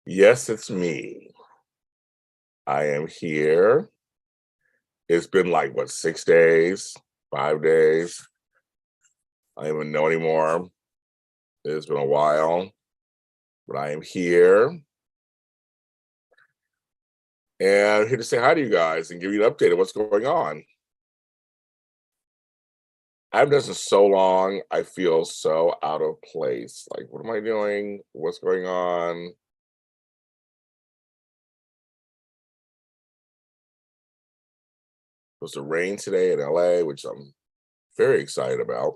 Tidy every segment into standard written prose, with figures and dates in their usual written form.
Yes, it's me. I am here. It's been like what, 6 days, 5 days. I don't even know anymore. It's been a while, but I am here and I'm here to say hi to you guys and give you an update of what's going on. I've done this in so long. I feel so out of place. Like, what am I doing? What's going on? Supposed to rain today in LA, which I'm very excited about.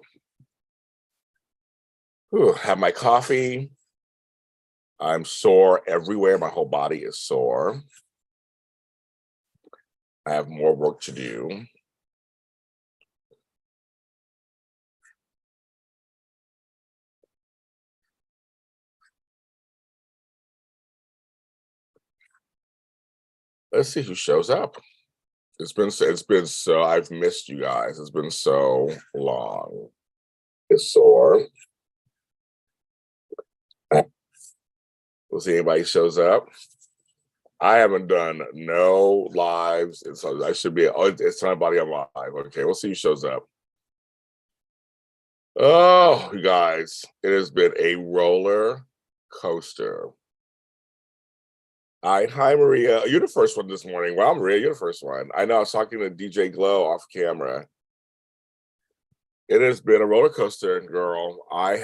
Whew, have my coffee. I'm sore everywhere. My whole body is sore. I have more work to do. Let's see who shows up. It's been so I've missed you guys. It's been so long. It's sore. We'll see anybody shows up. I haven't done no lives, and so I should be. Oh, it's somebody on live. Okay, we'll see who shows up. Oh, you guys, it has been a roller coaster. Hi Maria. You're the first one this morning. Wow, Maria, you're the first one. I know I was talking to DJ Glow off camera. It has been a roller coaster, girl. I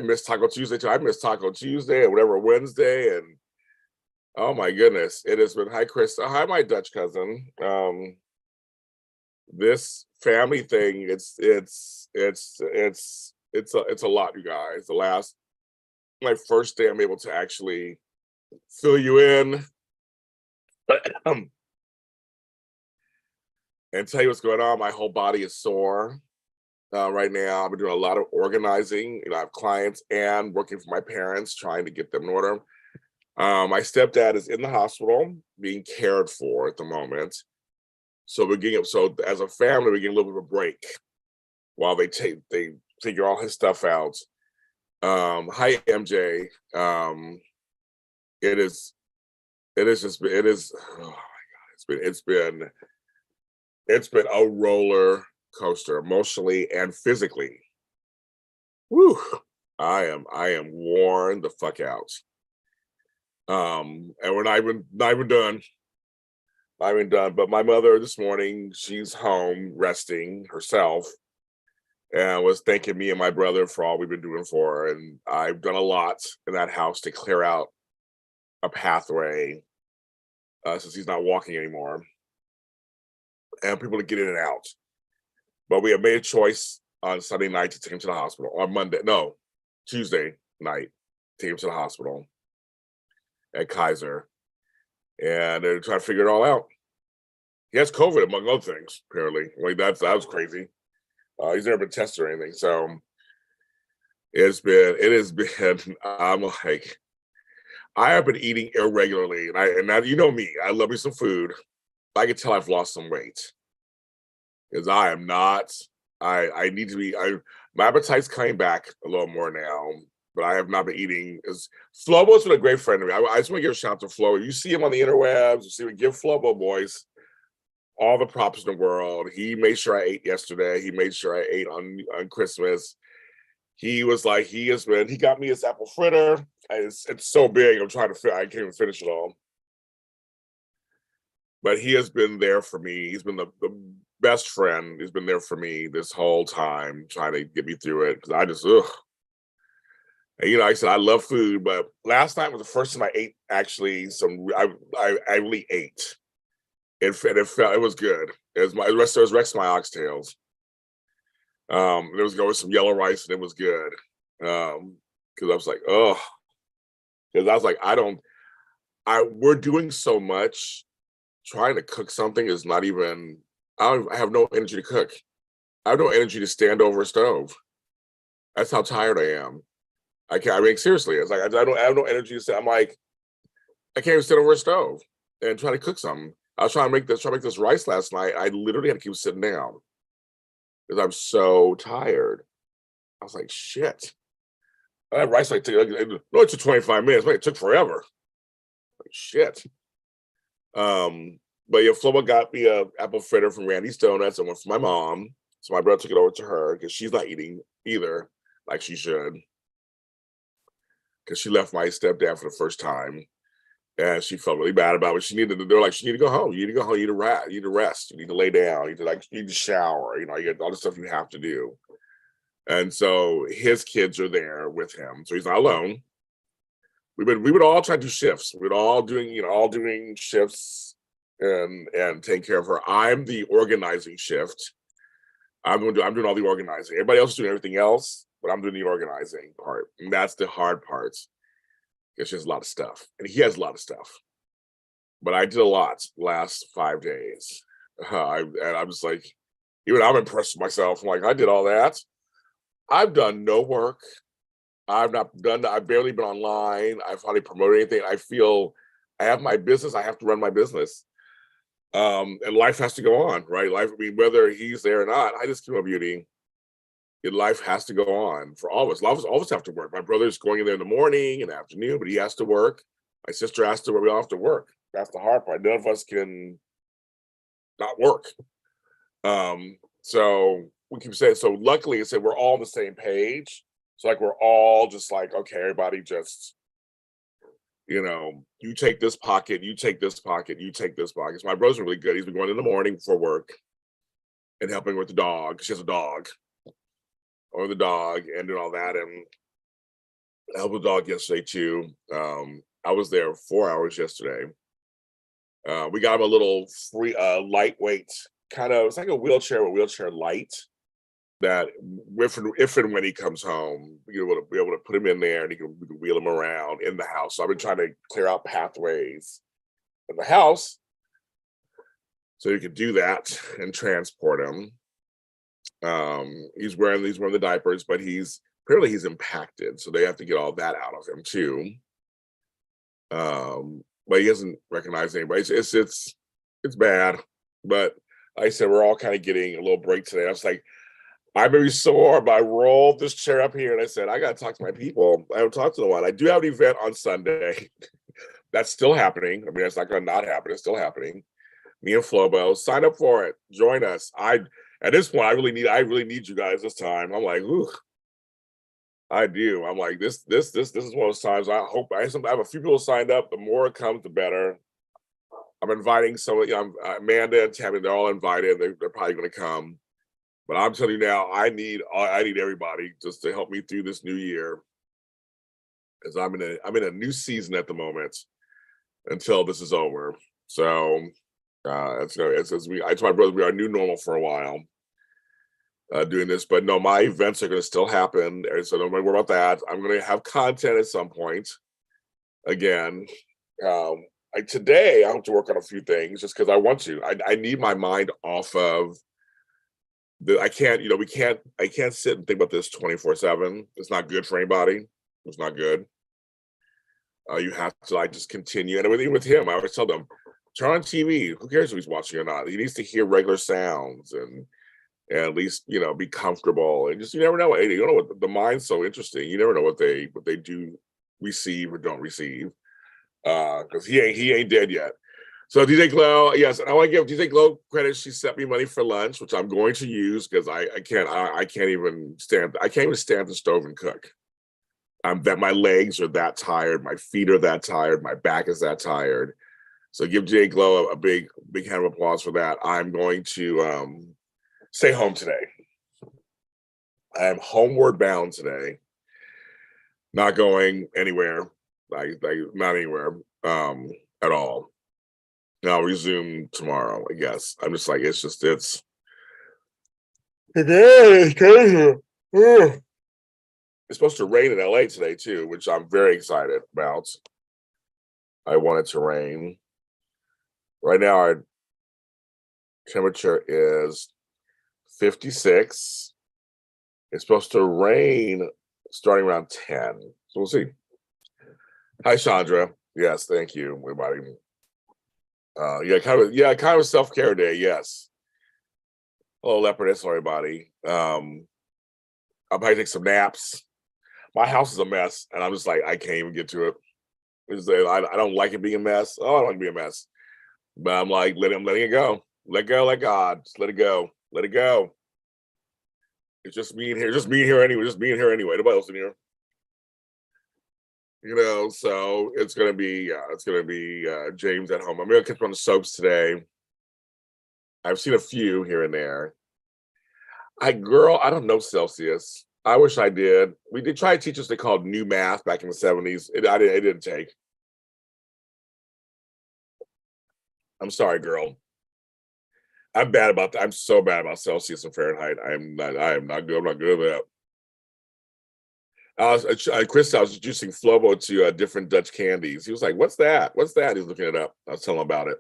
missed Taco Tuesday too. I missed Taco Tuesday and whatever Wednesday. And oh my goodness, it has been, hi Chris. Hi, my Dutch cousin. This family thing, it's a lot, you guys. My first day I'm able to actually fill you in and tell you what's going on. My whole body is sore. Right now, I've been doing a lot of organizing. I have clients and working for my parents, trying to get them in order. My stepdad is in the hospital, being cared for at the moment. So so as a family, we're getting a little bit of a break while they figure all his stuff out. Hi MJ. It is it is just it is oh my god, it's been a roller coaster emotionally and physically. Whew. I am worn the fuck out. And we're not even done. Not even done. But my mother this morning, she's home resting herself and was thanking me and my brother for all we've been doing for her. And I've done a lot in that house to clear out a pathway since he's not walking anymore and people to get in and out. But we have made a choice on Sunday night to take him to the hospital. On Monday, no, Tuesday night, take him to the hospital at Kaiser. And they're trying to figure it all out. He has COVID, among other things, apparently. Like that was crazy. He's never been tested or anything. So it has been, I'm like, I have been eating irregularly. And now you know me, I love me some food. I can tell I've lost some weight. Because I am not, I need to be, my appetite's coming back a little more now, but I have not been eating. Flobo's been a great friend to me. I just want to give a shout out to Flobo. You see him on the interwebs, you see me give Flobo boys all the props in the world. He made sure I ate yesterday. He made sure I ate on Christmas. He was like, he got me his apple fritter. It's so big. I can't even finish it all. But he has been there for me. He's been the best friend. He's been there for me this whole time, trying to get me through it. Because I just, ugh. And, I said I love food, but last night was the first time I ate actually I really ate. It was good. It was Rex my oxtails. There was going some yellow rice and it was good. Because I was like, oh, because I was like, we're doing so much. Trying to cook something is not even. I have no energy to cook. I have no energy to stand over a stove. That's how tired I am. I can't. I mean, seriously, it's like I have no energy to say. I'm like, I can't even sit over a stove and try to cook something. I was trying to make this rice last night. I literally had to keep sitting down because I'm so tired. I was like, shit. That rice it took 25 minutes. But it took forever. Like, shit. But yeah, Flobo got me a apple fritter from Randy's Donuts and one for my mom. So my brother took it over to her because she's not eating either, like she should. Because she left my stepdad for the first time. And she felt really bad about it. She needed to, they're like, she need to go home. You need to go home. You need to rest. You need to lay down. You need to shower. You get all the stuff you have to do. And so his kids are there with him. So he's not alone. We would all try to do shifts. We'd all doing shifts and taking care of her. I'm the organizing shift. I'm doing all the organizing. Everybody else is doing everything else, but I'm doing the organizing part. And that's the hard part. Because she has a lot of stuff. And he has a lot of stuff. But I did a lot last 5 days. And I'm just like, even I'm impressed with myself. I'm like, I did all that. I've done no work. I've barely been online. I've hardly promoted anything. I feel I have my business. I have to run my business. And life has to go on, right? Whether he's there or not, I just keep on beauty. Life has to go on for all of us. All of us have to work. My brother's going in there in the morning and afternoon, but he has to work. My sister has to work. We all have to work. That's the hard part. None of us can not work. So we keep saying, so luckily I said we're all on the same page. So like we're all just like, okay, everybody just, you take this pocket, you take this pocket, you take this pocket. So my brother's really good. He's been going in the morning before work and helping with the dog. She has a dog. Or the dog and doing all that, and I helped the dog yesterday too. I was there 4 hours yesterday. We got him a little free, lightweight kind of. It's like a wheelchair light. That if and when he comes home, we'll be able to put him in there, and we can wheel him around in the house. So I've been trying to clear out pathways in the house so you can do that and transport him. He's wearing the diapers, but apparently he's impacted, so they have to get all that out of him too. But he doesn't recognize anybody. It's bad. But like I said, we're all kind of getting a little break today. I was like, I may be sore, but I rolled this chair up here and I said, I gotta talk to my people. I haven't talked to them in a while. I do have an event on Sunday. That's still happening. I mean, it's not gonna not happen, it's still happening. Me and Flobo, sign up for it. Join us. At this point, I really need you guys this time. I'm like, ooh, I do. I'm like, this is one of those times. I have a few people signed up. The more it comes, the better. I'm inviting Amanda and Tammy. They're all invited. They're probably going to come. But I'm telling you now, I need everybody just to help me through this new year, because I'm in a new season at the moment until this is over. So I told my brother we are new normal for a while. Doing this, but no, my events are going to still happen, so don't worry about that. I'm going to have content at some point. Again, today I have to work on a few things just because I want to. I need my mind off of I can't sit and think about this 24/7. It's not good for anybody. It's not good. You have to just continue, and even with him, I always tell them, turn on TV. Who cares if he's watching or not? He needs to hear regular sounds and at least be comfortable, and just you never know. You don't know what the mind's so interesting. You never know what they do receive or don't receive, because he ain't dead yet. So DJ Glow, yes, and I want to give DJ Glow credit. She sent me money for lunch, which I'm going to use because I can't even stand the stove and cook. My legs are that tired, my feet are that tired, my back is that tired. So give DJ Glow a big hand of applause for that. I'm going to stay home today. I am homeward bound today. Not going anywhere, like not anywhere at all. And I'll resume tomorrow, I guess. I'm just like, it's crazy. It's supposed to rain in LA today too, which I'm very excited about. I want it to rain. Right now, our temperature is 56. It's supposed to rain starting around 10. So we'll see. Hi, Chandra. Yes, thank you, everybody. Kind of a self-care day, yes. Hello, Leopardess, everybody. I'll probably take some naps. My house is a mess, and I'm just like, I can't even get to it. I don't like it being a mess. Oh, I don't like to be a mess. But I'm like, I'm letting it go. Let go, let God. Just let it go. Let it go. It's just me in here. Just me in here anyway. Just me in here anyway. Nobody else in here. So it's gonna be James at home. I'm gonna catch on the soaps today. I've seen a few here and there. I don't know Celsius. I wish I did. We did try to teach us they called new math back in the 70s. It didn't take. I'm sorry, girl. I'm bad about that. I'm so bad about Celsius and Fahrenheit. I am not good. I'm not good at that. Chris, I was introducing Flobo to different Dutch candies. He was like, "What's that? What's that?" He's looking it up. I was telling him about it.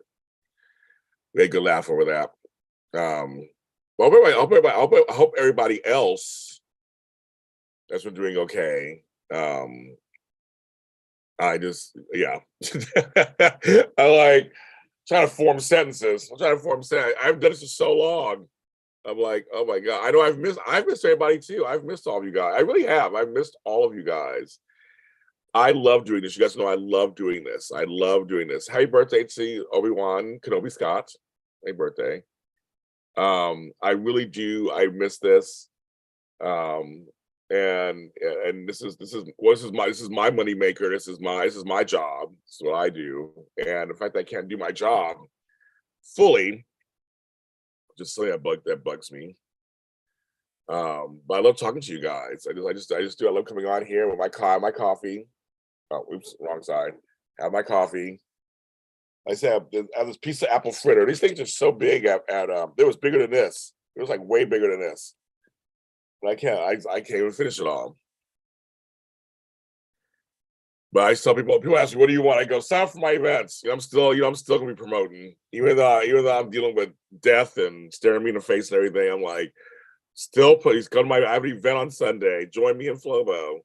We had a good laugh over that. I hope everybody else has been doing okay. I just, yeah. I like trying to form sentences. I'm trying to form sentences. I've done this for so long. I'm like, oh my God. I know I've missed everybody too. I've missed all of you guys. I really have. I've missed all of you guys. I love doing this. You guys know I love doing this. I love doing this. Happy birthday to Obi-Wan Kenobi Scott. Happy birthday. I really do. I miss this. And this is my money maker. This is my job. This is what I do. And the fact that I can't do my job fully, just something that bugs me. But I love talking to you guys. I just do. I love coming on here with my coffee. Oh, oops, wrong side. Have my coffee. I said I have this piece of apple fritter. These things are so big it was bigger than this. It was like way bigger than this. But I can't even finish it all. But I tell people ask me, what do you want? I go, sign up for my events. I'm still gonna be promoting. Even though I'm dealing with death and staring me in the face and everything, I'm like, still please come to I have an event on Sunday. Join me in Flobo.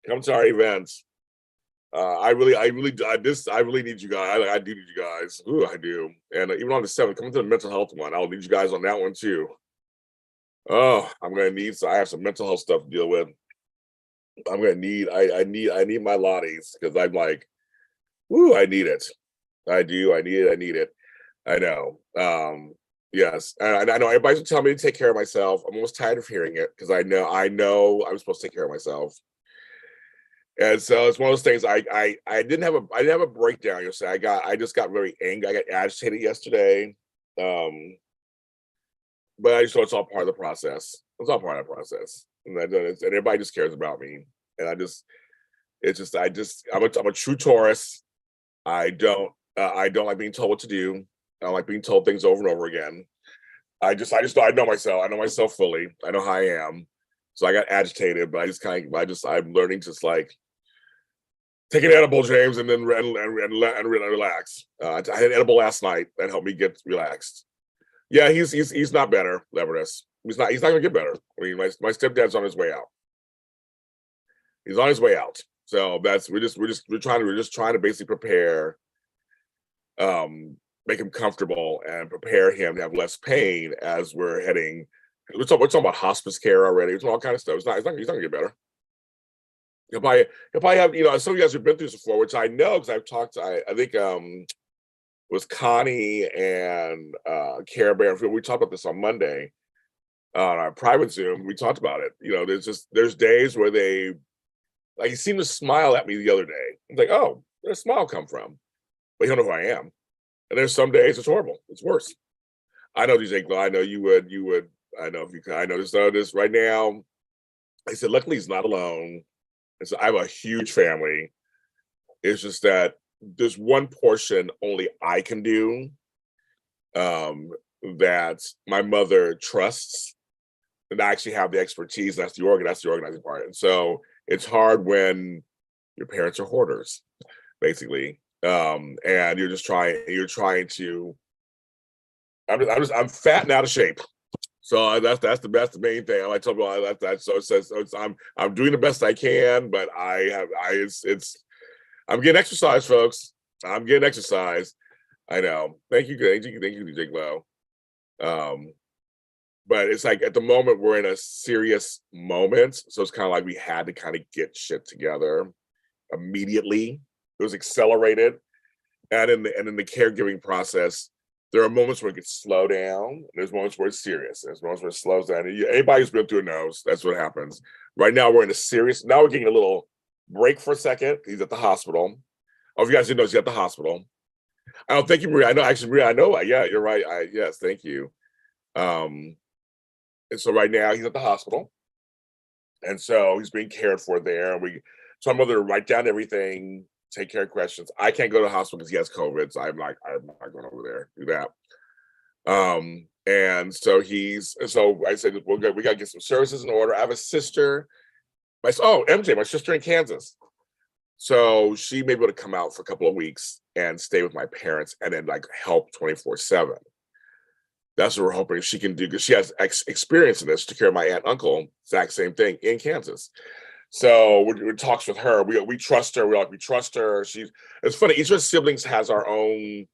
Come to our events. I really need you guys. I do need you guys. Ooh, I do. And even on the 7th, come to the mental health one. I'll need you guys on that one too. Oh, I'm gonna need. So I have some mental health stuff to deal with. I'm gonna need. I need my Lotties because I'm like, ooh, I need it. I do. I need it. I need it. I know. Yes, and I know everybody's telling me to take care of myself. I'm almost tired of hearing it because I know I'm supposed to take care of myself. And so it's one of those things. I didn't have a breakdown yesterday. I just got very angry. I got agitated yesterday. But I just know it's all part of the process. It's all part of the process, and everybody just cares about me. And I'm a true Taurus. I don't like being told what to do. I don't like being told things over and over again. I know myself. I know myself fully. I know how I am. So I got agitated, but I'm learning to just like take an edible, James, and then relax. I had an edible last night that helped me get relaxed. Yeah, he's not better, Leverus. He's not gonna get better. I mean, my stepdad's on his way out. He's on his way out. So we're just trying to basically prepare, make him comfortable and prepare him to have less pain as we're heading. We're talking about hospice care already. It's all kind of stuff. He's not gonna get better. He'll probably have, some of you guys have been through this before, which I know because I've talked to, I think it was Connie and Care Bear. We talked about this on Monday on our private Zoom. We talked about it. There's days where they like, he seemed to smile at me the other day. I'm like, oh, where'd a smile come from? But you don't know who I am. And there's some days it's horrible. It's worse. I know, DJ Glow. I know you would. I know if you could. I know this right now. I said, luckily he's not alone. And so I have a huge family. It's just that there's one portion only I can do that my mother trusts, and I actually have the expertise. That's the organizing part. And so it's hard when your parents are hoarders, basically, and you're trying to. I'm fat and out of shape. So that's the main thing. I tell people that. So it says I'm doing the best I can, but I'm getting exercise, folks. I'm getting exercise. I know. Thank you, DJ Glow. But it's like at the moment we're in a serious moment, so it's kind of like we had to kind of get shit together immediately. It was accelerated. And in the caregiving process, there are moments where it gets slow down. And there's moments where it's serious. There's moments where it slows down. And anybody who's been through it knows that's what happens. Right now, we're in a serious. Now we're getting a little break for a second. He's at the hospital. Oh, if you guys didn't know, he's at the hospital. I don't thank you, Maria. I know, actually, Maria. I know. Yeah, you're right. Yes, thank you. And so right now he's at the hospital, and so he's being cared for there. So I'm going to write down everything, take care of questions. I can't go to the hospital because he has COVID, so I'm not going over there do that. And so I said, we got to get some services in order. I have a sister, MJ, my sister in Kansas. So she may be able to come out for a couple of weeks and stay with my parents and then like help 24/7. That's what we're hoping she can do because she has experience in this to care of my aunt and uncle, exact same thing in Kansas. So we're talks with her. We trust her. We trust her. It's funny. Each of us siblings has our own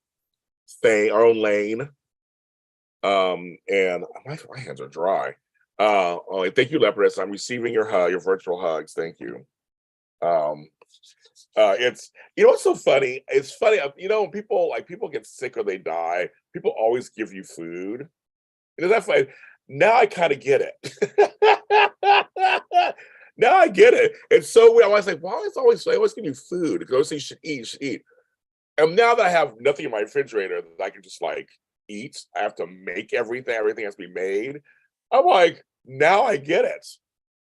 thing, our own lane. And my hands are dry. Thank you, Leopardess. I'm receiving your virtual hugs. Thank you. It's what's so funny. It's funny, when people get sick or they die, people always give you food. That's funny. Now I kind of get it. Now I get it. It's so weird. I was like, why is I always give you food? Because I always say you should eat. And now that I have nothing in my refrigerator that I can just like eat, I have to make everything. Everything has to be made. I'm like, now I get it.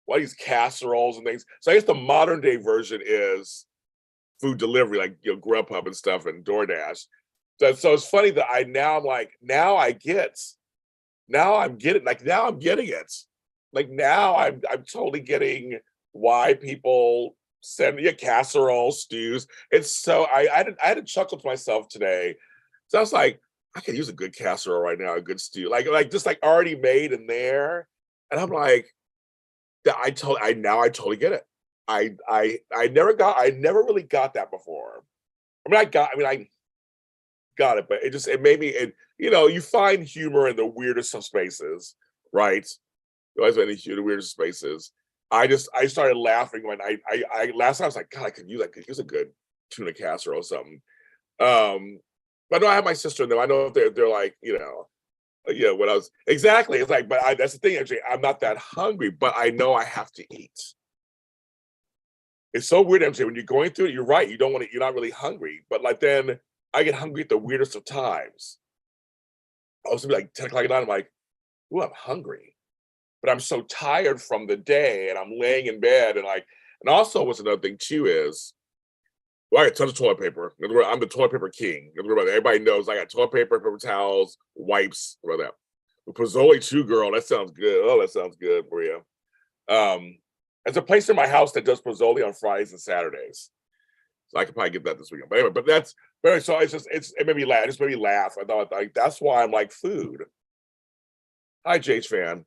Why these casseroles and things. So I guess the modern day version is food delivery, like Grubhub and stuff and DoorDash. So it's funny that I'm getting it. Like now I'm totally getting why people send you casserole stews. It's so I had to chuckle to myself today. So I was like, I could use a good casserole right now, a good stew, like just like already made in there. And I'm like, I totally get it. I never really got that before. I got it, but it made me, you find humor in the weirdest of spaces, right? You always find the weirdest spaces. I started laughing when I last time I was like, God, I could use a good tuna casserole or something. But no, I have my sister and them. I know if they're like, when I was exactly, it's like, but that's the thing, actually, I'm not that hungry, but I know I have to eat. It's so weird, MJ, when you're going through it, you're right. You're not really hungry, but like then I get hungry at the weirdest of times. I was like 10 o'clock at night, I'm like, ooh, I'm hungry. But I'm so tired from the day and I'm laying in bed and also what's another thing too is, well, I got tons of toilet paper. I'm the toilet paper king. Everybody knows I got toilet paper, paper towels, wipes, what about that? Pozole too, girl. That sounds good. Oh, that sounds good, Maria. There's a place in my house that does pozole on Fridays and Saturdays. So I could probably get that this weekend. But anyway, so it made me laugh. It just made me laugh. I thought like that's why I'm like food. Hi, Jage fan.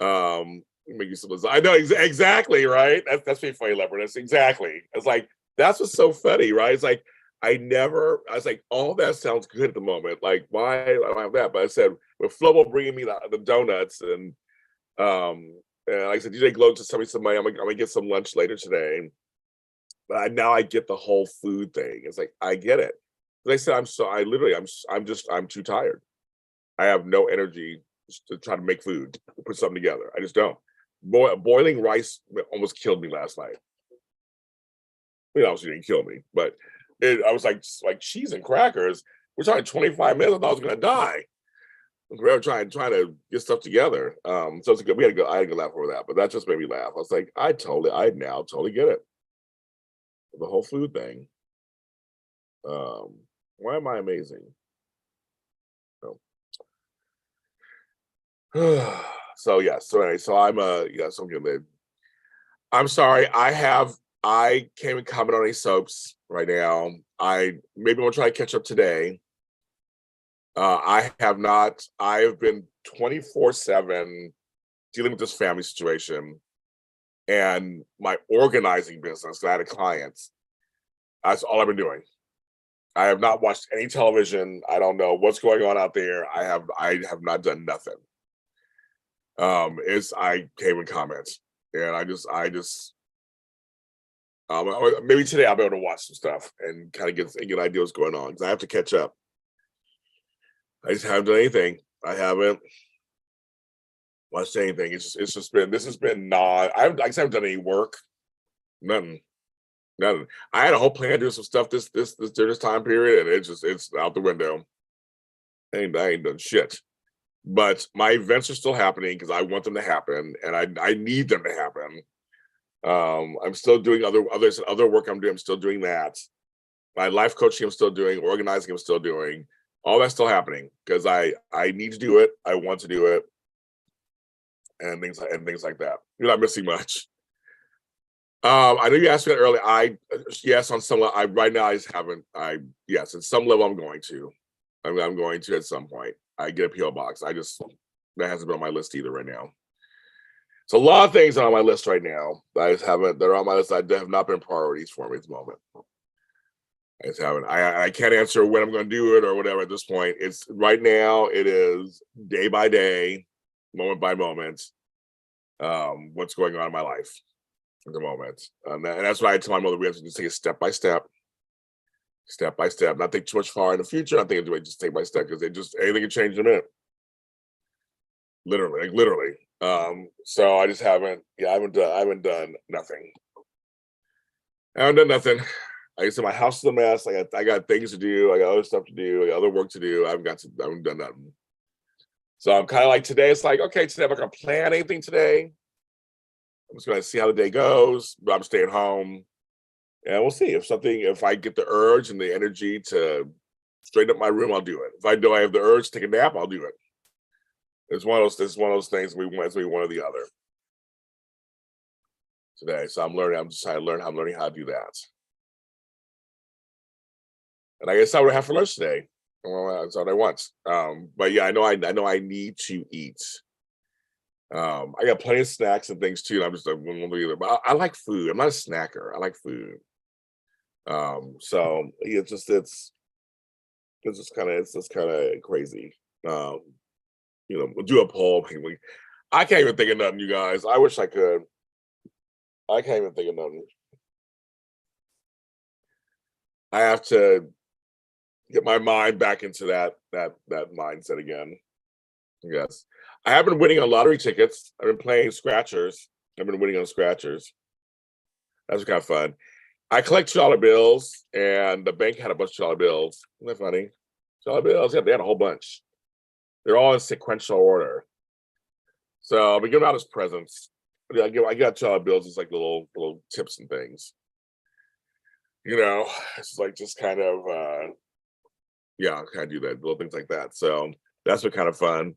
Make you some lasagna. I know exactly, right? That's pretty funny, Leopard. That's exactly. It's like that's what's so funny, right? It's like I was like, all that sounds good at the moment. Like, why I don't have that? But I said, with Flobo bringing me the donuts and like I said, DJ Glow just sent me some money. I'm gonna get some lunch later today. But now I get the whole food thing. It's like I get it. But I said I'm too tired. I have no energy to try to make food, to put something together. I just don't. Boiling rice almost killed me last night. Obviously didn't kill me, but I was like cheese and crackers. We're talking 25 minutes. I thought I was gonna die. We were trying to get stuff together. So it's good. I had to go laugh over that, but that just made me laugh. I was like, I now totally get it. The whole food thing. Why am I amazing? Oh. So yeah. So anyway, so I'm so I'm good. I'm sorry. I can't even comment on any soaps right now. Maybe I'll try to catch up today. I have not. I have been 24/7 dealing with this family situation and my organizing business. I had a client. That's all I've been doing. I have not watched any television. I don't know what's going on out there. I have not done nothing. I came in comments and I just Maybe today I'll be able to watch some stuff and kind of get an idea what's going on because I have to catch up. I just haven't done anything. I haven't watched anything. It's just been, this has been not, I haven't done any work. Nothing. I had a whole plan to do some stuff this during this time period, and it's out the window. I ain't done shit. But my events are still happening because I want them to happen, and I need them to happen. I'm still doing other work I'm doing. I'm still doing that. My life coaching I'm still doing. Organizing I'm still doing. All that's still happening because I need to do it. I want to do it, and things like that. You're not missing much. I know you asked me that earlier. Yes, on some level. Right now I just haven't. Yes, at some level I'm going to. I'm going to at some point. I get a PO box. That hasn't been on my list either right now. So a lot of things are on my list right now. I just haven't. They're on my list. That have not been priorities for me at the moment. I just haven't. I can't answer when I'm going to do it or whatever at this point. It's right now. It is day by day, moment by moment. What's going on in my life at the moment, and that's why I tell my mother we have to just take it step by step. Not think too much far in the future. I think do it just step by step because anything can change in a minute. Literally. So I just haven't. Yeah, I haven't done nothing. I haven't done nothing. Like I said, my house is a mess. I got things to do. I got other stuff to do. I got other work to do. I haven't done nothing. So I'm kind of like today. It's like, okay, today I'm not gonna plan anything today. I'm just gonna see how the day goes. But I'm staying home, and we'll see if I get the urge and the energy to straighten up my room, I'll do it. If I know I have the urge to take a nap, I'll do it. It's one of those things we want to be one or the other today. So I'm just trying to learn. I'm learning how to do that. And I guess I would have for lunch today. Well, that's what I want. But yeah, I know I need to eat. I got plenty of snacks and things too. And I'm just like, but I like food. I'm not a snacker. I like food. So it's just kind of crazy. We'll do a poll. I can't even think of nothing, you guys. I wish I could. I can't even think of nothing. I have to get my mind back into that mindset again. Yes. I have been winning on lottery tickets. I've been playing scratchers. I've been winning on scratchers. That's kind of fun. I collect $2 bills, and the bank had a bunch of $2 bills. Isn't that funny? $2 bills. Yeah, they had a whole bunch. They're all in sequential order. So I'll be giving out as presents. I got $2 bills as like little tips and things. It's like just kind of kind of do that, little things like that. So that's been kind of fun.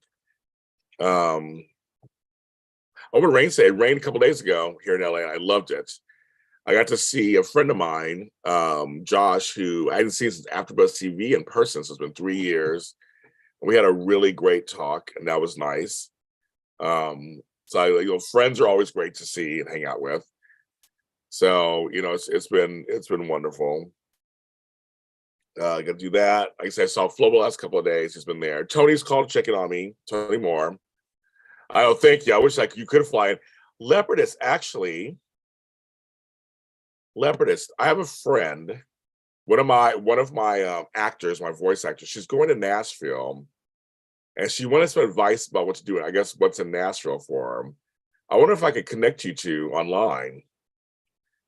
Over rain today. It rained a couple days ago here in LA. I loved it. I got to see a friend of mine, Josh, who I hadn't seen since AfterBuzz TV in person. So it's been 3 years. We had a really great talk, and that was nice. So friends are always great to see and hang out with. So it's been wonderful. I got to do that. Like I said, I saw Flobo last couple of days. He's been there. Tony's called checking on me. Tony Moore. Thank you. I wish you could fly in. Leopardess, actually. Leopardess. I have a friend. One of my actors, my voice actor. She's going to Nashville, and she wanted some advice about what to do. I guess what's in Nashville for her. I wonder if I could connect you two online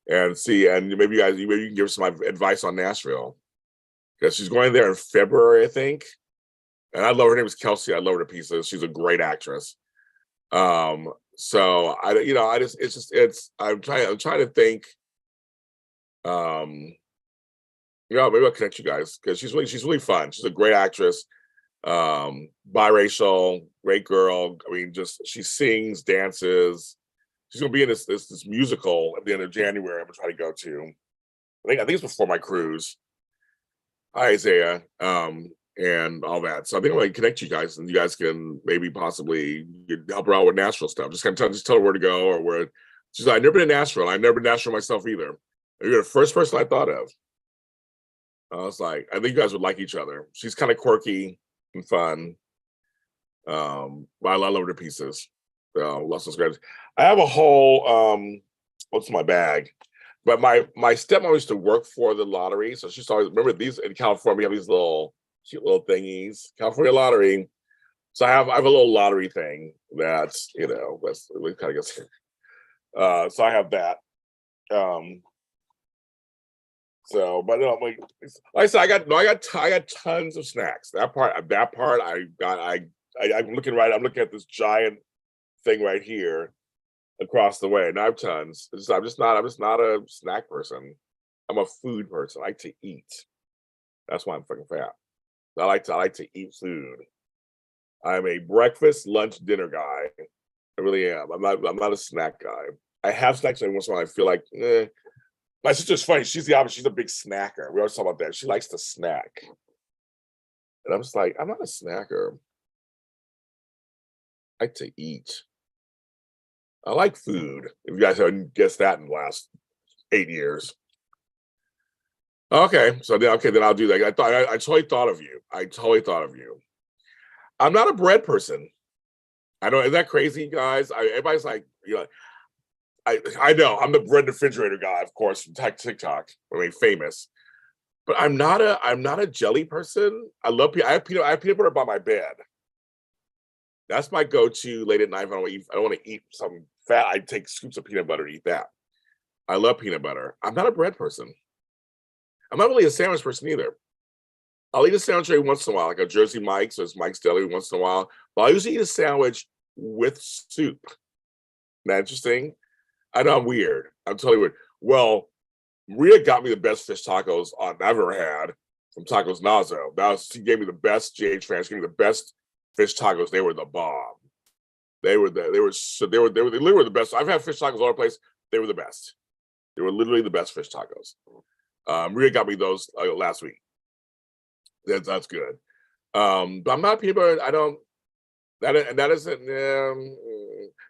and see, and maybe you can give some advice on Nashville. Because she's going there in February, I think. And I love her name is Kelsey. I love her to pieces. She's a great actress. So I'm trying to think. Maybe I'll connect you guys because she's really fun. She's a great actress. Biracial, great girl. I mean, she sings, dances. She's gonna be in this musical at the end of January. I'm gonna try to go to. I think it's before my cruise. Hi, Isaiah, and all that. So I think I'm going to connect you guys, and you guys can maybe possibly help her out with Nashville stuff. Just kind of tell her where to go or where. She's like, I've never been to Nashville. I've never been to Nashville myself either. You're the first person I thought of. I was like, I think you guys would like each other. She's kind of quirky and fun. But I love her to pieces. Lots of scratches. I have a whole, what's in my bag? But my stepmom used to work for the lottery, so she's always remember these in California. We have these little cute little thingies, California lottery. So I have a little lottery thing that's that's we kind of gets. So I have that. Um, so, but no, like I said, I got tons of snacks. That part I got. I'm looking right. I'm looking at this giant thing right here across the way, and I have tons. I'm just not a snack person. I'm a food person. I like to eat. That's why I'm fucking fat. I like to eat food. I'm a breakfast, lunch, dinner guy. I really am. I'm not a snack guy. I have snacks every once in a while. I feel like, My sister's funny. She's the opposite. She's a big snacker. We always talk about that. She likes to snack. And I'm just like, I'm not a snacker. I like to eat. I like food. If you guys haven't guessed that in the last 8 years. Okay, then I'll do that. I totally thought of you. I totally thought of you. I'm not a bread person. I know, is that crazy, guys? Everybody's like, I know I'm the bread refrigerator guy, of course, from TikTok. I mean, famous. But I'm not a jelly person. I have peanut butter by my bed. That's my go-to late at night. If I don't want to eat something fat, I take scoops of peanut butter to eat that. I love peanut butter. I'm not a bread person. I'm not really a sandwich person either. I'll eat a sandwich every once in a while, like a Jersey Mike's or Mike's Deli once in a while. But I usually eat a sandwich with soup. Isn't that interesting? I know I'm weird. I'm totally weird. Well, Maria got me the best fish tacos I've ever had from Tacos Nazo. She gave me the best. GH fans gave me the best fish tacos. They were the bomb. They were literally the best. I've had fish tacos all over the place. They were the best. They were literally the best fish tacos. Maria got me those last week. That's good. But I'm not peanut butter. I don't. That isn't.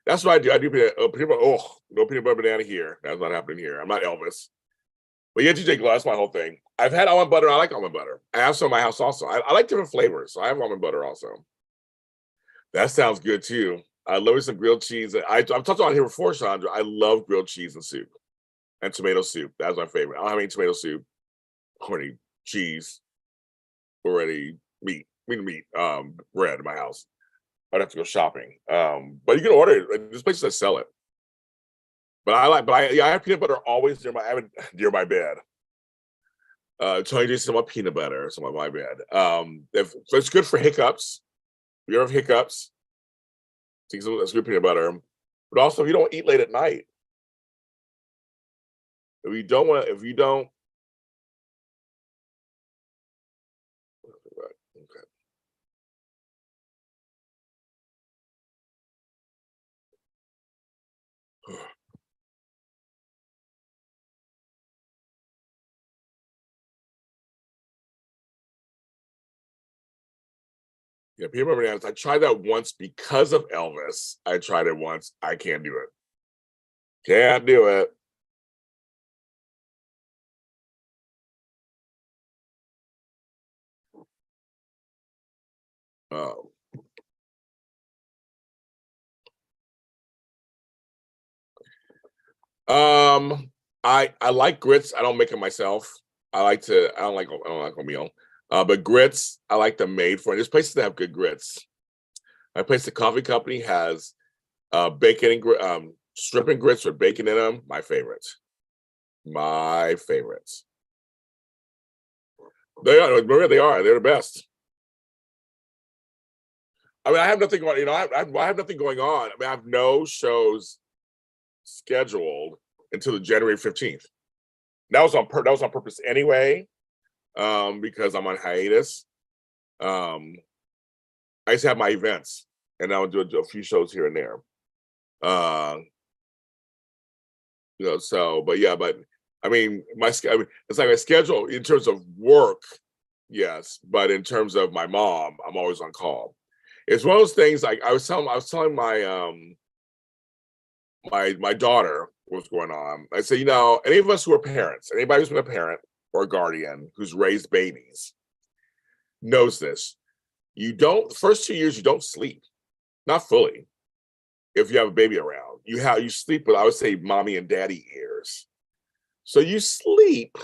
That's what I do. I do peanut butter. Oh, no peanut butter banana here. That's not happening here. I'm not Elvis. But yeah, JJ Glow, that's my whole thing. I've had almond butter. I like almond butter. I have some in my house also. I like different flavors, so I have almond butter also. That sounds good too. I love some grilled cheese. I've talked about it here before, Chandra. I love grilled cheese and soup and tomato soup. That's my favorite. I don't have any tomato soup or any cheese or any meat, bread in my house. I'd have to go shopping. But you can order it. There's places that sell it. I have peanut butter always near my bed. Tony just some peanut butter, some on my bed. So it's good for hiccups. If you ever have hiccups, take some that's good peanut butter. But also, if you don't eat late at night, if you don't, okay. Yeah, peanut butter bananas. I tried that once because of Elvis. I tried it once. I can't do it. Can't do it. Oh. I like grits. I don't make them myself. I don't like oatmeal. But grits, I like them made for. There's places that have good grits. My place, the coffee company, has bacon and shrimp and grits with bacon in them. My favorites. My favorites. They are. They are. They're the best. I mean, I have nothing going. I have nothing going on. I mean, I have no shows scheduled until the January 15th. That was on purpose anyway, because I'm on hiatus. I just have my events, and I'll do a few shows here and there. But I mean, it's like my schedule in terms of work, yes, but in terms of my mom, I'm always on call. It's one of those things. Like I was telling my daughter what's going on. I say, any of us who are parents, anybody who's been a parent or a guardian who's raised babies knows this. The first 2 years, you don't sleep, not fully. If you have a baby around, you sleep with, I would say, mommy and daddy ears. So you sleep,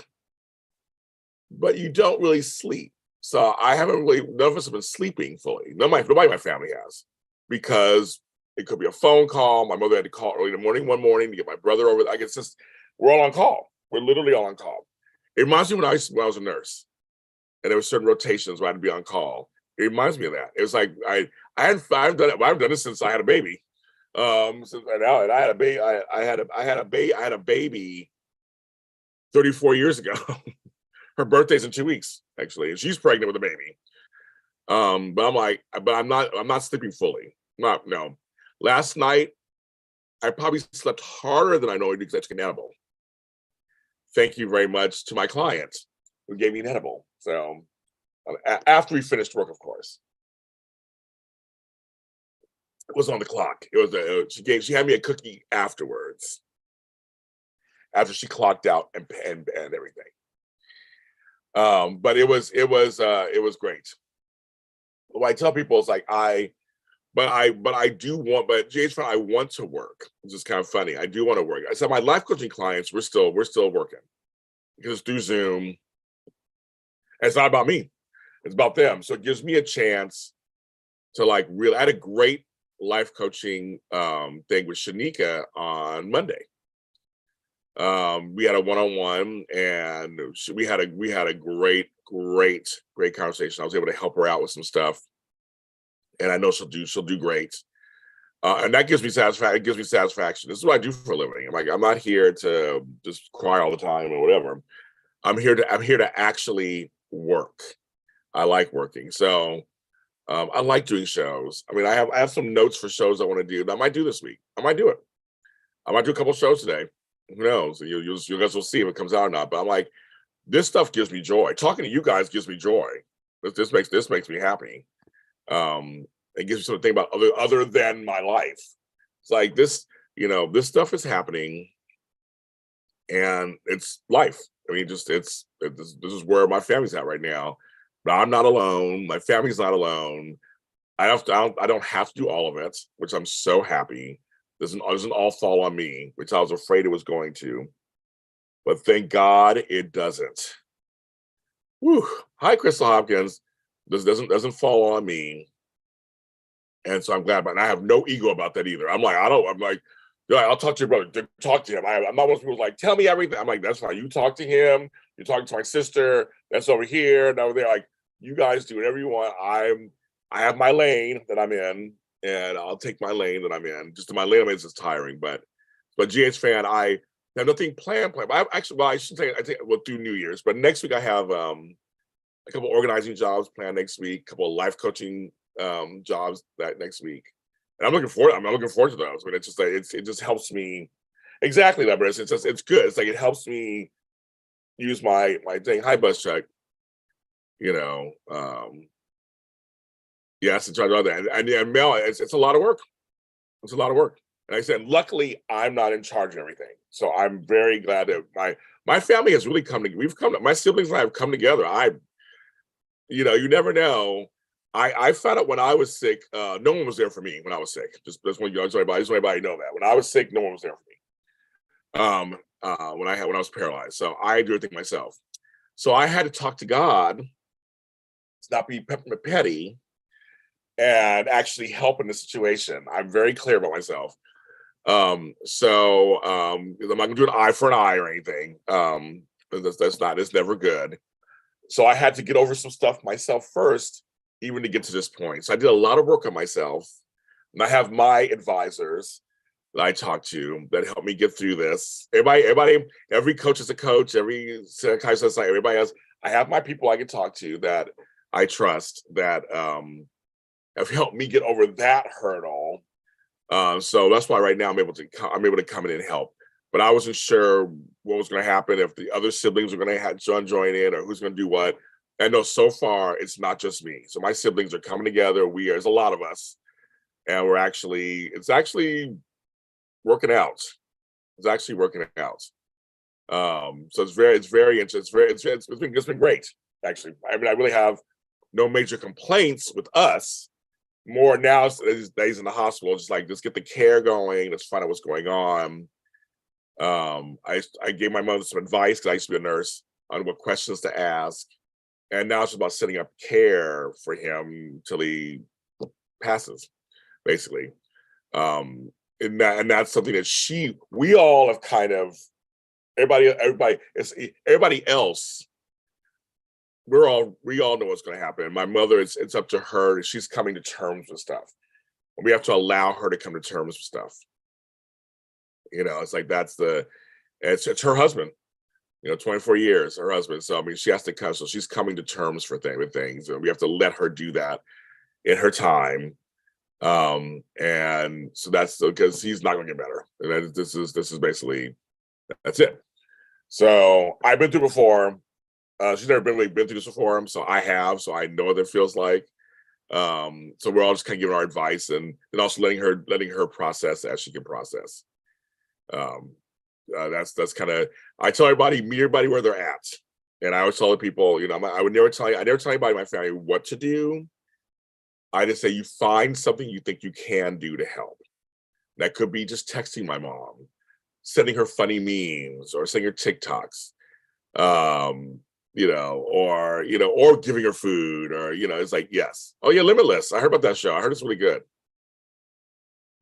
but you don't really sleep. So I haven't really, none of us have been sleeping fully. Nobody in my family has, because it could be a phone call. My mother had to call early in the morning one morning to get my brother over. I guess just, we're all on call. We're literally all on call. It reminds me when I was a nurse, and there were certain rotations where I had to be on call. It reminds me of that. It was like I've done it since I had a baby. Since now, and I had a baby. I had a baby 34 years ago. Her birthday's in 2 weeks, actually, and she's pregnant with a baby. But I'm not sleeping fully. No. Last night, I probably slept harder than I normally do because I took an edible. Thank you very much to my client who gave me an edible. So after we finished work, of course, it was on the clock. It was she had me a cookie afterwards, after she clocked out and everything. But it was great. What I tell people is like I want to work. It's just kind of funny. I do want to work. I said my life coaching clients, we're still working because it's through Zoom. And it's not about me. It's about them. So it gives me a chance to like really. I had a great life coaching thing with Shanika on Monday. We had a one-on-one, and we had a great conversation. I was able to help her out with some stuff, and I know she'll do great. And that gives me satisfaction. It gives me satisfaction. This is what I do for a living. I'm not here to just cry all the time or whatever. I'm here to actually work. I like working. So I like doing shows. I mean, I have some notes for shows I want to do that I might do this week. I might do it. I might do a couple shows today. Who knows? You guys will see if it comes out or not. But I'm like, this stuff gives me joy. Talking to you guys gives me joy. This makes me happy. It gives me something to think about other than my life. It's like this, this stuff is happening, and it's life. I mean, this is where my family's at right now. But I'm not alone. My family's not alone. I don't have to do all of it, which I'm so happy. Doesn't all fall on me, which I was afraid it was going to. But thank God it doesn't. Whew. Hi, Crystal Hopkins. This doesn't fall on me. And so I'm glad, but I have no ego about that either. I'm like, yeah, I'll talk to your brother. Talk to him. I'm not one of those people who's like, tell me everything. I'm like, that's fine. You talk to him. You're talking to my sister. That's over here and over there. Like, you guys do whatever you want. I have my lane that I'm in, and I'll take my lane that I'm in. Just my lane is just tiring. But GH fan, I have nothing planned. But I shouldn't say I think through New Year's. But next week I have a couple organizing jobs planned next week. A couple of life coaching jobs that next week. And I'm looking forward to those. But it's just like it just helps me. Exactly, that, but it's good. It's like it helps me use my thing. Hi, Bus Check. Yes, to try to do that. And Mel, it's a lot of work. It's a lot of work. And I said, luckily, I'm not in charge of everything. So I'm very glad that my family has really come together. My siblings and I have come together. You never know. I found out when I was sick, no one was there for me when I was sick. Just want everybody know that. When I was sick, no one was there for me. When I was paralyzed. So I do everything myself. So I had to talk to God to not be petty and actually help in the situation. I'm very clear about myself. I'm not gonna do an eye for an eye or anything. It's never good. So I had to get over some stuff myself first, even to get to this point. So I did a lot of work on myself. And I have my advisors that I talk to that help me get through this. Every coach is a coach. Every psychiatrist, everybody has. I have my people I can talk to that I trust that have helped me get over that hurdle. So that's why right now I'm able to come in and help. But I wasn't sure what was going to happen, if the other siblings were going to join in, or who's going to do what. I know so far it's not just me. So my siblings are coming together. There's a lot of us, and it's actually working out. It's actually working out. So it's very interesting. It's been great, actually. I mean, I really have no major complaints with us. More now these days in the hospital, just get the care going. Let's find out what's going on. I gave my mother some advice because I used to be a nurse on what questions to ask, and now it's about setting up care for him till he passes, basically. And that's something that we all have kind of everybody else. We all know what's going to happen. My mother, it's up to her. She's coming to terms with stuff. We have to allow her to come to terms with stuff. It's like it's her husband. 24 years, her husband. So I mean, she has to come. So she's coming to terms with things, and we have to let her do that in her time. And so that's because he's not going to get better. And this is basically that's it. So I've been through before. She's never been through this before, so I have. So I know what it feels like. So we're all just kind of giving our advice, and also letting her process as she can process. That's kind of, I tell everybody, meet everybody where they're at, and I always tell the people, I never tell anybody in my family what to do. I just say you find something you think you can do to help. That could be just texting my mom, sending her funny memes, or sending her TikToks, or giving her food, or it's like, yes, oh yeah, Limitless. I heard about that show. I heard it's really good.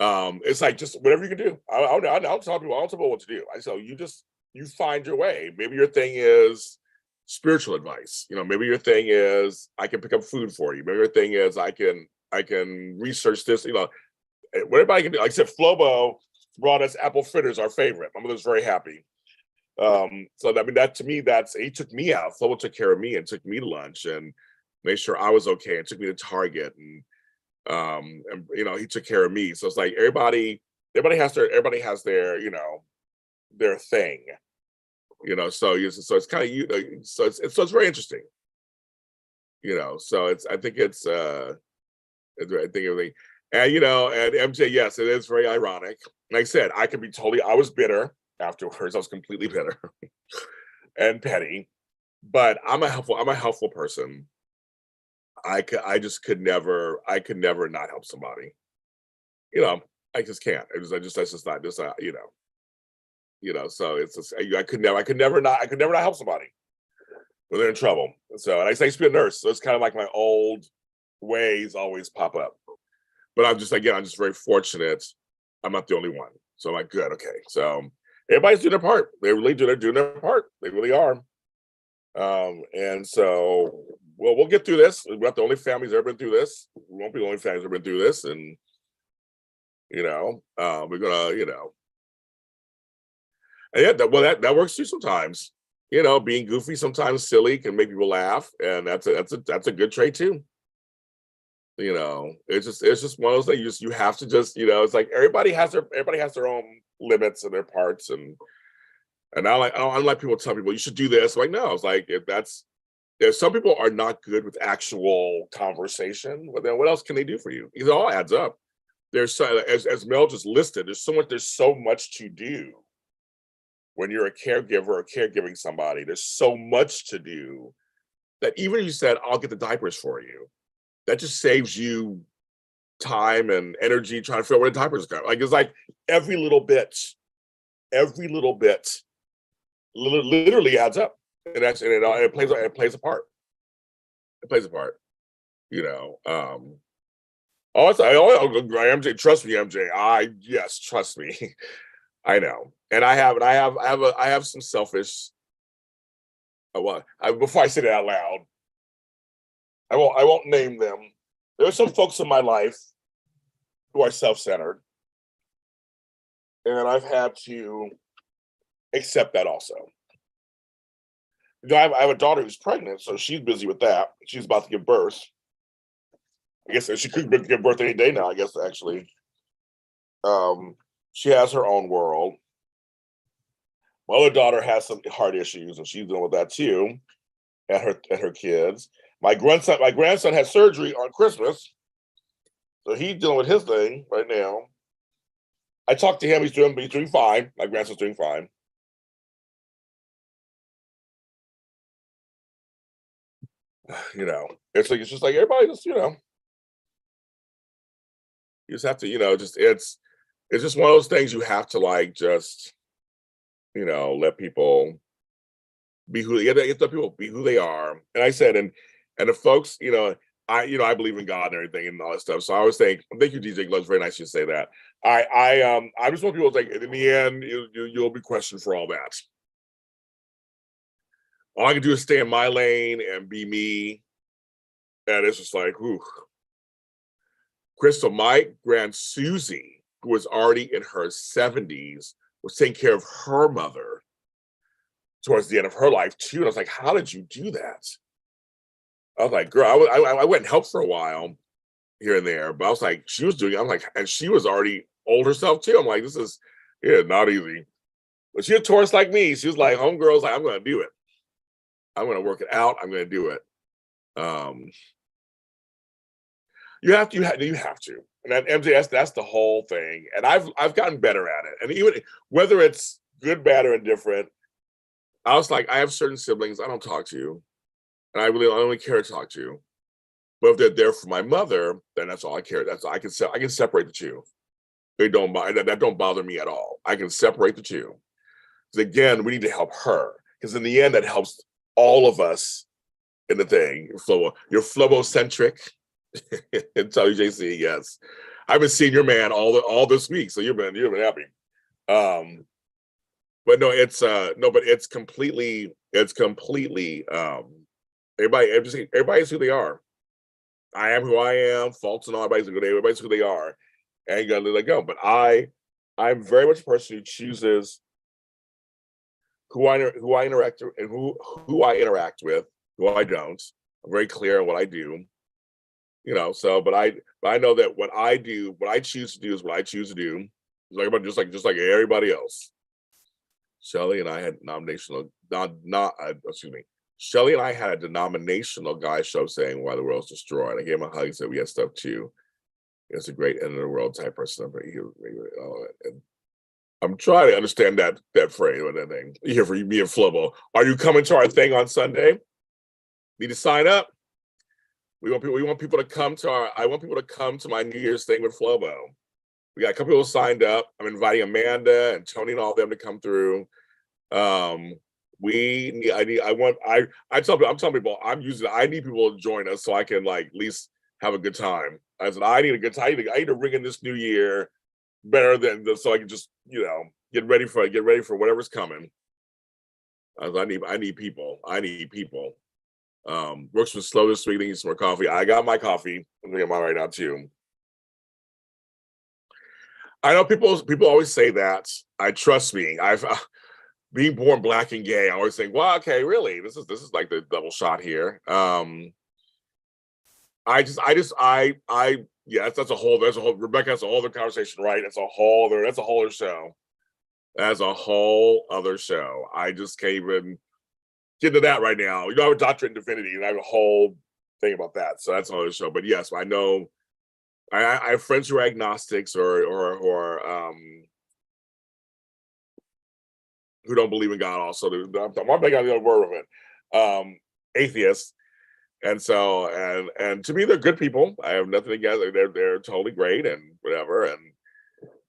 It's like just whatever you can do. I'll tell people. I'll tell people what to do. You find your way. Maybe your thing is spiritual advice. Maybe your thing is I can pick up food for you. Maybe your thing is I can research this. What everybody can do. Like I said, Flobo brought us apple fritters, our favorite. My mother's very happy. So that to me, he took me out. Flobo took care of me and took me to lunch and made sure I was okay and took me to Target and he took care of me. So it's like everybody has their their thing. So it's kind of so it's very interesting. So I think everything. And and MJ, yes, it is very ironic. Like I said, I was bitter afterwards. I was completely bitter and petty, but I'm a helpful person. I could never not help somebody. I just can't. That's just not just So it's just, I could never not help somebody when they're in trouble. So, and I used to be a nurse, so it's kind of like my old ways always pop up. But I'm just very fortunate. I'm not the only one. So I'm like, good, okay. So everybody's doing their part. They're doing their part. They really are. And so, well, we'll get through this. We're not the only families that ever been through this. We won't be the only families that ever been through this. And, we're gonna, and yeah, that works too sometimes. Being goofy, sometimes silly, can make people laugh. And that's a good trait too. It's just one of those things. You have to just, it's like everybody has their own limits and their parts. And I don't like people telling people you should do this. Like, no, it's like if some people are not good with actual conversation, well, then what else can they do for you? It all adds up. There's as Mel just listed, there's so much to do when you're a caregiver or caregiving somebody. There's so much to do that even if you said, I'll get the diapers for you, that just saves you time and energy trying to figure out where the diapers go. Like, it's like every little bit literally adds up. And it plays a part. It plays a part. MJ, trust me, MJ. Yes, trust me. I know. And I have some selfish. Before I say it out loud, I won't name them. There are some folks in my life who are self-centered, and I've had to accept that also. I have a daughter who's pregnant, so she's busy with that. She's about to give birth. I guess she could give birth any day now, I guess, actually. She has her own world. My other daughter has some heart issues, and she's dealing with that too, and her kids. My grandson had surgery on Christmas, so he's dealing with his thing right now. I talked to him, he's doing fine. My grandson's doing fine. It's just like everybody just, you just have to, it's just one of those things you have to like just let people be who you have to let people be who they are. And I said, and the folks, I believe in God and everything and all that stuff. So I always think, thank you, DJ Gloves. Very nice you say that. I just want people to think, in the end, you'll be questioned for all that. All I can do is stay in my lane and be me. And it's just like, whew. Crystal, my grand Susie, who was already in her 70s, was taking care of her mother towards the end of her life too. And I was like, how did you do that? I was like, girl, I went and helped for a while here and there, but I was like, she was doing it. I'm like, and she was already old herself too. I'm like, this is not easy. But she a Taurus like me. She was like, homegirl's like, I'm gonna do it. I'm gonna work it out. I'm gonna do it. You have to. And that MJS, that's the whole thing. And I've gotten better at it. And even whether it's good, bad, or indifferent, I was like, I have certain siblings I don't talk to. And I only care to talk to. But if they're there for my mother, then that's all I care. That's I can separate the two. They don't that don't bother me at all. I can separate the two. Because again, we need to help her. Because in the end, that helps all of us in the thing. You're Flobo-centric. And tell you, JC, yes. I've been seeing your man all this week, so you've been happy. But no, it's completely everybody's who they are. I am who I am, faults and all, everybody's who they are. And you gotta let it go. But I'm very much a person who chooses who I interact with and who I interact with, who I don't. I'm very clear on what I do. But I know that what I choose to do is what I choose to do. Just like everybody else. Shelly and I had Shelly and I had a denominational guy show saying why the world's destroyed. I gave him a hug and said we had stuff too. It's a great end of the world type person. But and I'm trying to understand that phrase or that thing. Here for me and Flobo. Are you coming to our thing on Sunday? Need to sign up. We want people to come to I want people to come to my New Year's thing with Flobo. We got a couple people signed up. I'm inviting Amanda and Tony and all of them to come through. I'm telling people I need people to join us so I can at least have a good time. I said I need a good time. I need to ring in this new year better than so I can just get ready for whatever's coming. I need people. Works been slow this week. They need some more coffee. I got my coffee. I'm drinking mine right now too. I know people always say that. Trust me. I've being born black and gay. I always think, well, okay, really, this is like the double shot here. That's a whole. Rebecca, that's a whole other conversation, right? That's a whole other show. That's a whole other show. I just can't even get into that right now. I have a doctorate in divinity, and I have a whole thing about that. So that's another show. But yes, I know I have friends who are agnostics or who don't believe in God. Also, I'm big on the other word of it. Atheists, and so and to me, they're good people. I have nothing against. They're totally great and whatever. And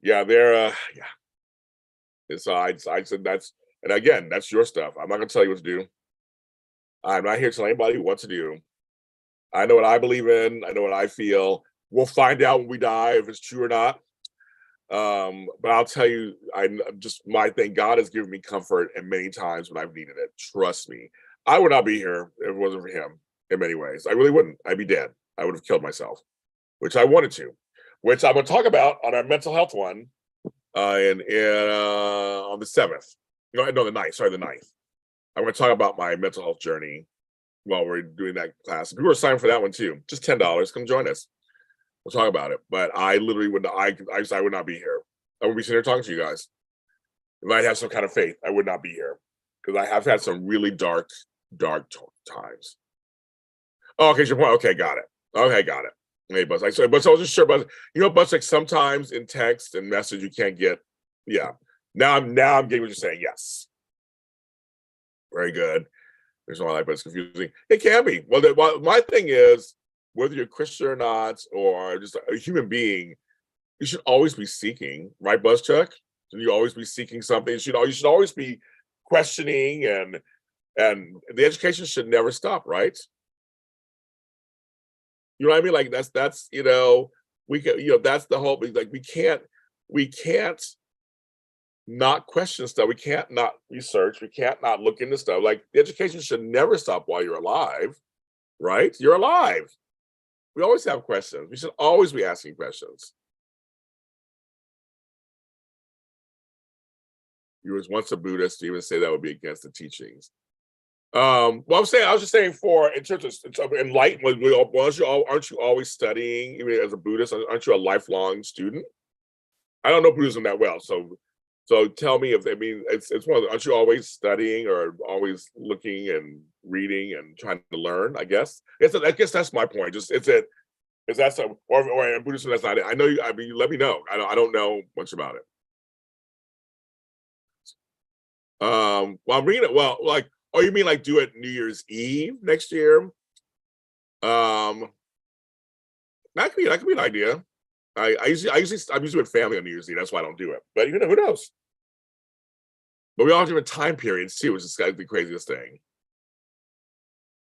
yeah, they're yeah. And so I said and again, that's your stuff. I'm not gonna tell you what to do. I'm not here to tell anybody what to do. I know what I believe in. I know what I feel. We'll find out when we die if it's true or not. But I'll tell you, my thing. God has given me comfort in many times when I've needed it. Trust me. I would not be here if it wasn't for him in many ways. I really wouldn't. I'd be dead. I would have killed myself, which I wanted to, which I'm going to talk about on our mental health one on the 7th. No, the 9th. Sorry, the 9th. I'm going to talk about my mental health journey while we're doing that class. People are signing for that one too. Just $10. Come join us. We'll talk about it. But I literally would not be here. I would be sitting here talking to you guys. If I had some kind of faith, I would not be here. Because I have had some really dark times. Oh, okay, your point. Okay, got it. Hey, Buzz. So I was just sure, Buzz. Buzz, like sometimes in text and message you can't get. Yeah. Now I'm getting what you're saying. Yes. Very good. There's no like, but it's confusing. It can be. Well, my thing is, whether you're Christian or not, or just a human being, you should always be seeking, right, BuzzChuck? Should you always be seeking something? You should always be questioning, and the education should never stop, right? You know what I mean? Like that's we can, that's the whole, like we can't not question stuff. We can't not research. We can't not look into stuff. Like the education should never stop while you're alive, right? You're alive. We always have questions. We should always be asking questions. You was once a Buddhist to even say that would be against the teachings. Well, I was just saying, for in terms of enlightenment, aren't you always studying, even as a Buddhist? Aren't you a lifelong student? I don't know Buddhism that well, so tell me if, I mean, it's one of aren't you always studying or always looking and reading and trying to learn? I guess that's my point. Just is that so, or in Buddhism that's not it? I know you. I mean, let me know. I don't know much about it. Well, I'm reading it. Well, like, oh, you mean like do it New Year's Eve next year? Um, that could be an idea. I'm usually with family on New Year's Eve. That's why I don't do it. But who knows? But we all have different time periods too, which is kind of the craziest thing.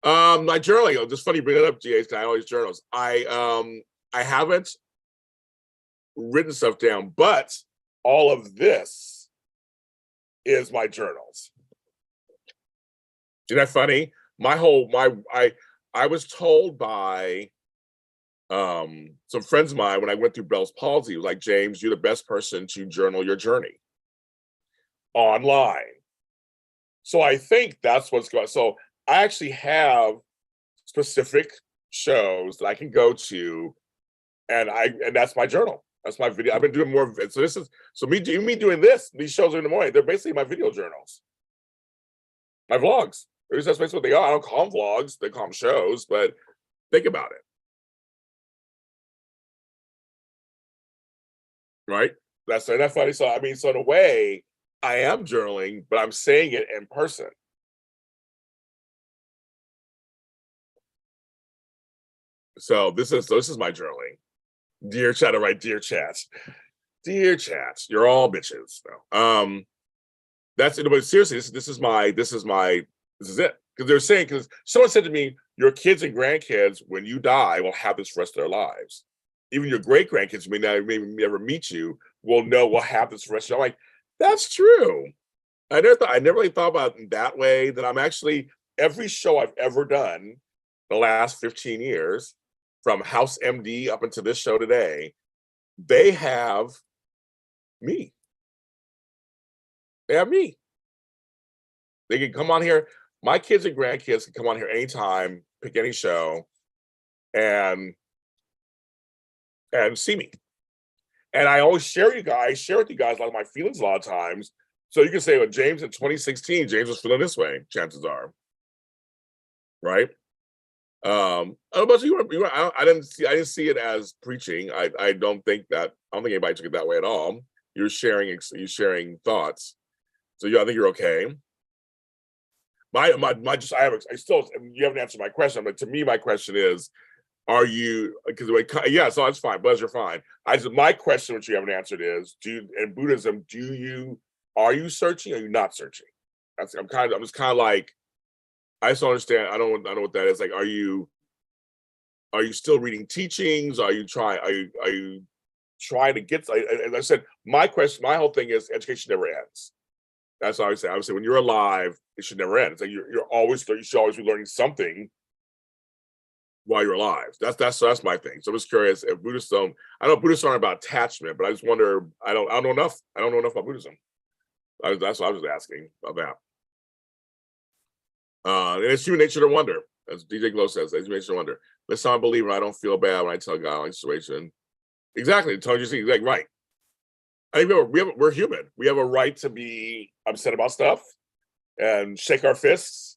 My journaling. Just funny you bring it up, GA. I always journals. I haven't written stuff down, but all of this is my journals. Isn't that funny? I was told by some friends of mine when I went through Bell's palsy, was like, James, you're the best person to journal your journey online. So I think that's what's going on. So I actually have specific shows that I can go to, and that's my journal. That's my video. I've been doing more. So me doing these shows in the morning, they're basically my video journals, my vlogs. That's basically what they are. I don't call them vlogs, they call them shows, but think about it. Right? That's funny. So I mean, so in a way, I am journaling, but I'm saying it in person. So this is my journaling. Dear chat, I write, dear chat. Dear chat, you're all bitches. No. That's it. But seriously, this is it. Because they're saying, because someone said to me, your kids and grandkids, when you die, will have this for the rest of their lives. Even your great grandkids may never meet you, will have this for the rest of their life. Like, that's true. I never really thought about it that way. That I'm actually, every show I've ever done the last 15 years, from House MD up until this show today, they have me. They have me. They can come on here. My kids and grandkids can come on here anytime, pick any show, and see me. And I always share with you guys a lot of my feelings a lot of times. So you can say, well, James in 2016, James was feeling this way, chances are. Right? I don't know about you. I didn't see it as preaching. I don't think anybody took it that way at all. You're sharing thoughts. So I think you're okay. You haven't answered my question, but to me, my question is, are you, because yeah, so that's fine. Buzz, you're fine. My question, which you haven't answered, is, in Buddhism, are you searching or are you not searching? I'm just kind of like, I just don't understand. I don't know what that is. Like, are you still reading teachings? Are you trying to get, as I said, my whole thing is education never ends. That's what I would say. I would say when you're alive, it should never end. It's like you should always be learning something while you're alive. That's my thing. So I'm just curious if Buddhism, I know Buddhists aren't about attachment, but I just wonder, I don't know enough about Buddhism. That's what I was just asking about that. And it's human nature to wonder, as DJ Glow says, it's human nature to wonder. Listen, I'm a believer. I don't feel bad when I tell God my situation. Exactly. Like, right. I think we're human. We have a right to be upset about stuff and shake our fists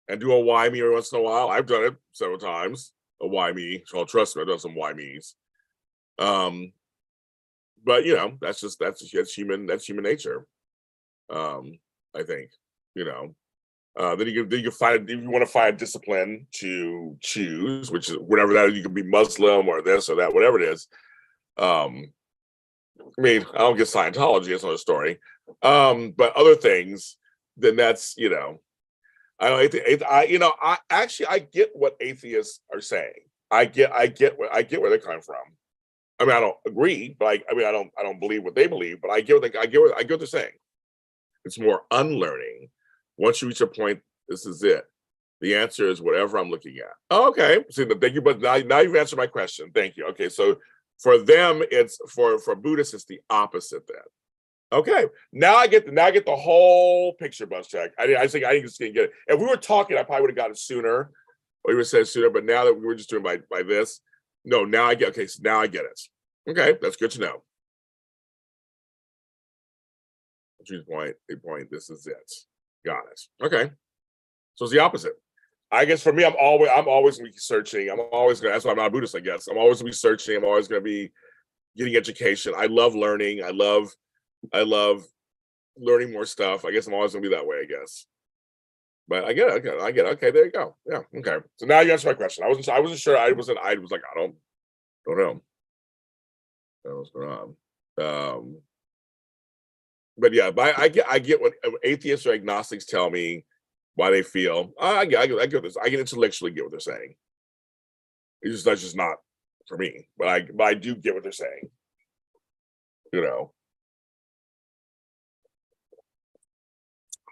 and do a why me every once in a while. I've done it several times. A why me. So trust me, I've done some why me's. But that's human nature. I think, then you can find, if you want to find discipline to choose, which is whatever that is. You can be Muslim or this or that, whatever it is. I mean, I don't get Scientology, that's another story. But other things, then that's, I don't I actually I get what atheists are saying. I get where they're coming from. I mean, I don't agree, but I don't believe what they believe, but I get what they're saying. It's more unlearning. Once you reach a point, this is it. The answer is whatever I'm looking at. Oh, okay. See, thank you, but now you've answered my question. Thank you. Okay, so for them, it's for Buddhists, it's the opposite then. Okay, now I get the whole picture, Bus Check. I think I just didn't get it. If we were talking, I probably would have got it sooner, or you would have said it sooner. But now that we were just doing by this, no, now I get. Okay, so now I get it. Okay, that's good to know. Choose point, a point. This is it. Got it. Okay, so it's the opposite. I guess for me, I'm always gonna be searching. I'm always gonna. That's why I'm not a Buddhist. I guess I'm always gonna be searching. I'm always gonna be getting education. I love learning. I love learning more stuff. I guess I'm always gonna be that way, I guess. But I get it. Okay, I get it. Okay, there you go. Yeah. Okay. So now you answered my question. I wasn't sure. I was like, I don't know. I don't know what's going on. But yeah, but I get what atheists or agnostics tell me why they feel. I get this. I can intellectually get what they're saying. That's just not for me. But I do get what they're saying. You know.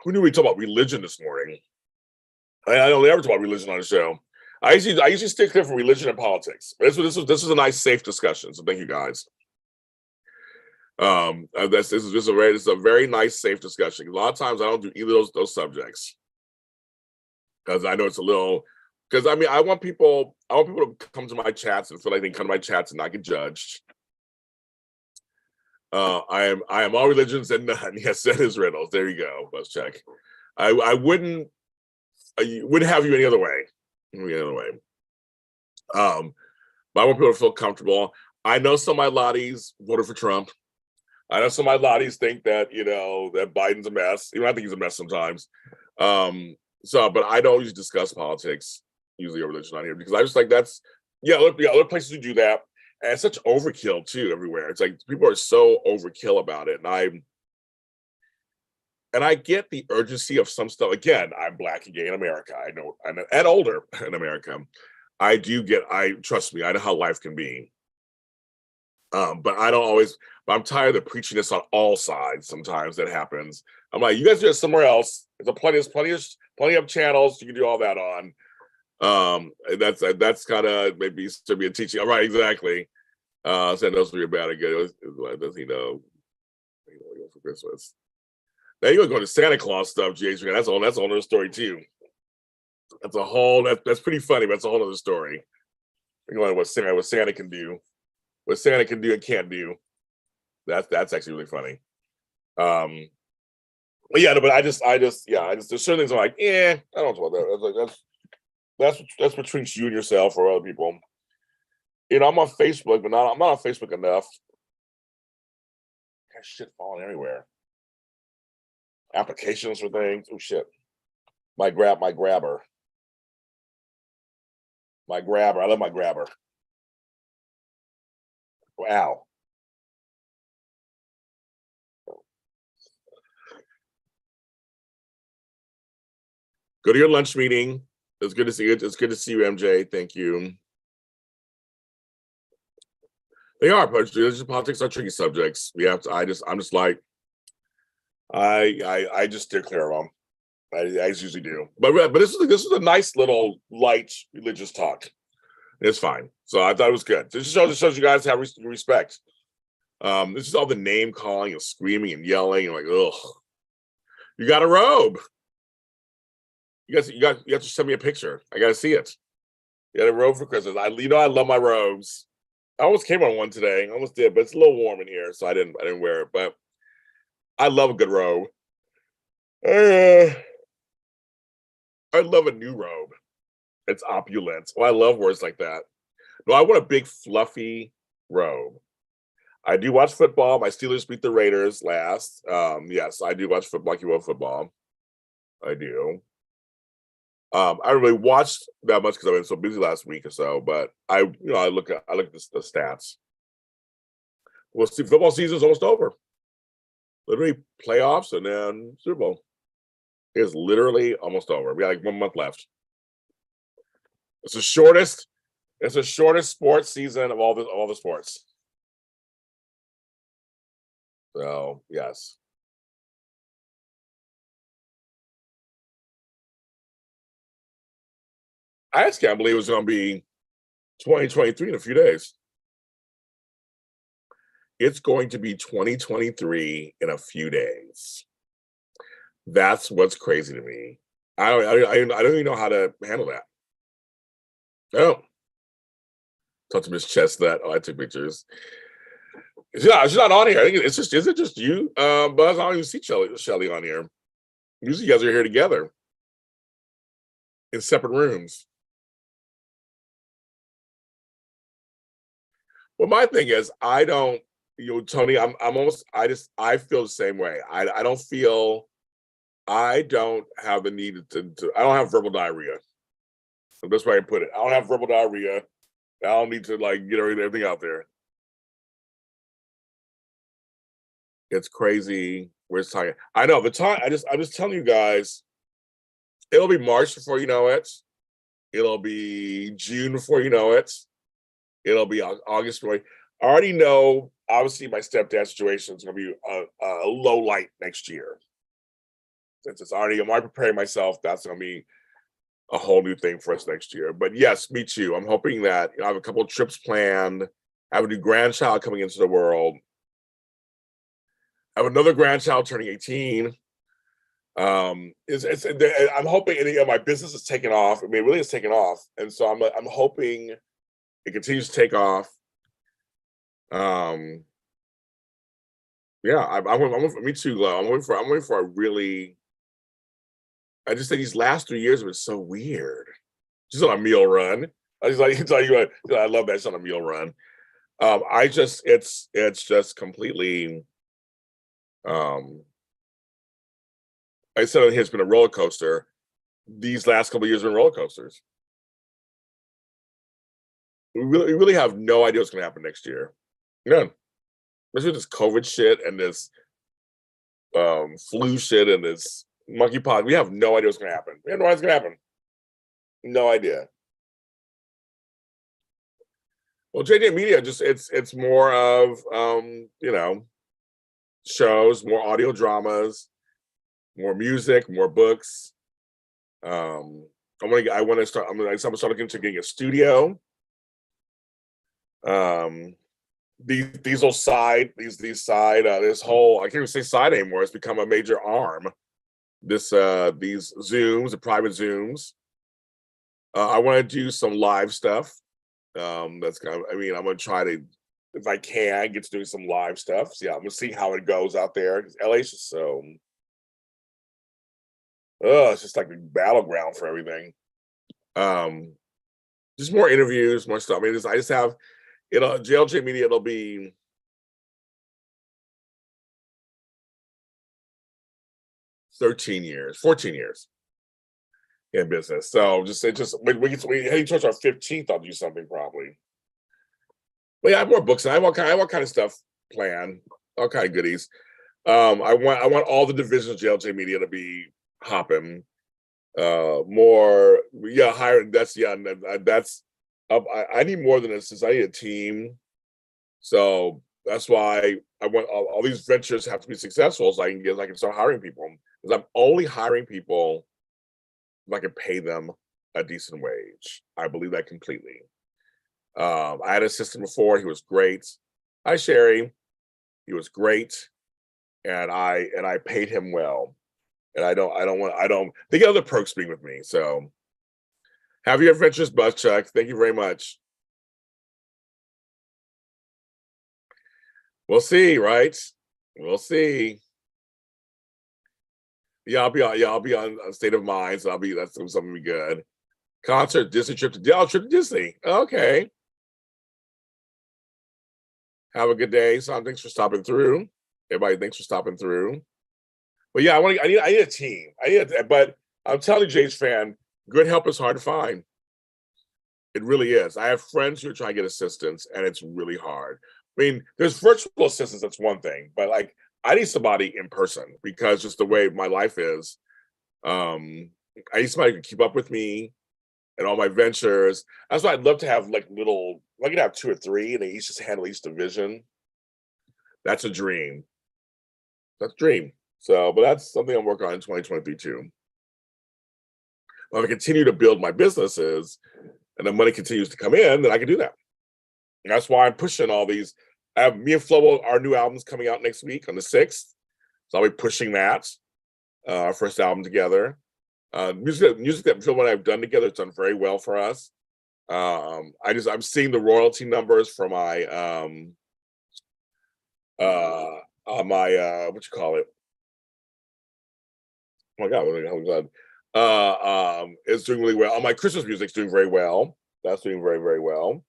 Who knew we talk about religion this morning? I don't ever talk about religion on the show. I usually stick clear from religion and politics. This was a nice, safe discussion. So thank you guys. This is a very nice, safe discussion. A lot of times I don't do either of those subjects because I know it's a little. Because I mean, I want people to come to my chats and feel like they can come to my chats and not get judged. I am all religions and none. Yes, that is riddles. There you go. Let's check. I wouldn't have you any other way. Any other way. But I want people to feel comfortable. I know some of my lotties voted for Trump. I know some of my lotties think that that Biden's a mess. Even I think he's a mess sometimes. But I don't usually discuss politics usually or religion on here because I just like other places who do that. And it's such overkill too everywhere. It's like people are so overkill about it, and I get the urgency of some stuff. Again, I'm black and gay in America. I know, and older in America. Trust me, I know how life can be. But I don't always. But I'm tired of the preachiness on all sides. Sometimes that happens. I'm like, you guys do it somewhere else. There's plenty of channels you can do all that on. That's kind of maybe to be a teaching. All right, exactly. So knows you're bad again. Does he know? For Christmas. Now you're going to Santa Claus stuff, GH. That's a whole other story too. That's pretty funny, but that's a whole other story. You know what Santa can do, what Santa can do and can't do. That's actually really funny. But yeah, no, but I just there's certain things I'm like, I don't know about that. That's between you and yourself or other people. I'm on Facebook, but I'm not on Facebook enough. Got shit falling everywhere. Applications for things. Oh shit. My grabber. I love my grabber. Wow. Go to your lunch meeting. It's good to see you. It's good to see you, MJ. Thank you. They are, but politics are tricky subjects. We have to. I'm just like, I just steer clear of them. I usually do. But this is a nice little light religious talk. It's fine. So I thought it was good. This shows you guys have respect. This is all the name calling and screaming and yelling and like, ugh. You got a robe. You have to send me a picture. I gotta see it. You got a robe for Christmas. I love my robes. I almost came on one today. I almost did, but it's a little warm in here, so I didn't wear it. But I love a good robe. I love a new robe. It's opulent. Oh, I love words like that. No, I want a big fluffy robe. I do watch football. My Steelers beat the Raiders last. Yes, I do watch football. Like you love football. I do. I really watched that much because I've been so busy last week or so. But I look at the stats. Well, see, football season's almost over. Literally playoffs and then Super Bowl. It's literally almost over. We got like 1 month left. It's the shortest. It's the shortest sports season of all the sports. So yes, I just can't believe it's going to be 2023 in a few days. It's going to be 2023 in a few days. That's what's crazy to me. I don't even know how to handle that. Oh, talk to Miss Chestnut. Oh, I took pictures. She's not on here. I think it's just, is it just you? Buzz, I don't even see Shelly on here. Usually you guys are here together in separate rooms. Well, my thing is, I don't, Tony, I'm almost, I feel the same way. I don't feel, I don't have the need to I don't have verbal diarrhea. The best way I can put it. I don't have verbal diarrhea. I don't need to like get everything out there. It's crazy. Where's time? I know the time. I'm just telling you guys. It'll be March before you know it. It'll be June before you know it. It'll be August before. I already know. Obviously, my stepdad situation is going to be a low light next year. Since it's already, I'm already preparing myself. That's going to be a whole new thing for us next year. But yes, me too. I'm hoping that I have a couple of trips planned. I have a new grandchild coming into the world. I have another grandchild turning 18. I'm hoping my business is taking off. I mean, it really is taking off, and so I'm hoping it continues to take off. Yeah, I'm me too, Glow. I'm waiting for a really. I just think these last 3 years have been so weird. Just on a meal run. I just like tell you what, I love that it's on a meal run. It's just completely. I said it's been a roller coaster. These last couple of years have been roller coasters. We really have no idea what's going to happen next year. None. Especially this COVID shit and this flu shit and this monkeypox. We have no idea what's going to happen. We have no idea what's going to happen. No idea. Well, JJ Media it's more of shows, more audio dramas, more music, more books. I want to start. I'm gonna start looking into getting a studio. These little side, these side, this whole, I can't even say side anymore. It's become a major arm. These Zooms, the private Zooms. I want to do some live stuff. That's kind of, I mean, I'm gonna try to, if I can, get to doing some live stuff. So yeah, I'm gonna see how it goes out there. LA's just so, it's just like a battleground for everything. Just more interviews, more stuff. I mean, I just have JLJ Media. It'll be 13 years, 14 years in business. So we heading towards our 15th. I'll do something probably. But yeah, I have more books. And I have all kind of stuff planned, all kind of goodies. I want all the divisions of JLJ Media to be hopping. More, yeah, higher. That's I need more than this. Since I need a team, so that's why I want all these ventures have to be successful, so I can start hiring people. Because I'm only hiring people if I can pay them a decent wage. I believe that completely. I had an assistant before. He was great. Hi, Sherry. He was great, and I paid him well. And I don't they get other perks being with me. So have your adventures, Buzz Chuck. Thank you very much. We'll see, right? We'll see. Yeah, I'll be on State of Mind. So that's something be good. Concert, Disney trip to Disney. Okay. Have a good day, son. Thanks for stopping through. Everybody, thanks for stopping through. But yeah, I need a team. But I'm telling you, James fan, good help is hard to find. It really is. I have friends who are trying to get assistance, and it's really hard. I mean, there's virtual assistants, that's one thing, but like I need somebody in person because just the way my life is. Um, I need somebody who can keep up with me and all my ventures. That's why I'd love to have like little, I could have 2 or 3 and they each just handle each division. That's a dream. That's a dream. So, but that's something I'm working on in 2023 too. If I continue to build my businesses and the money continues to come in, then I can do that. And that's why I'm pushing all these. I have me and Flobo, our new album's coming out next week on the 6th. So I'll be pushing that, our first album together. Music that Phil and I have done together, it's done very well for us. I'm seeing the royalty numbers for my what you call it? Oh my god, what the hell was that? It's doing really well. My Christmas music's doing very well. That's doing very, very well.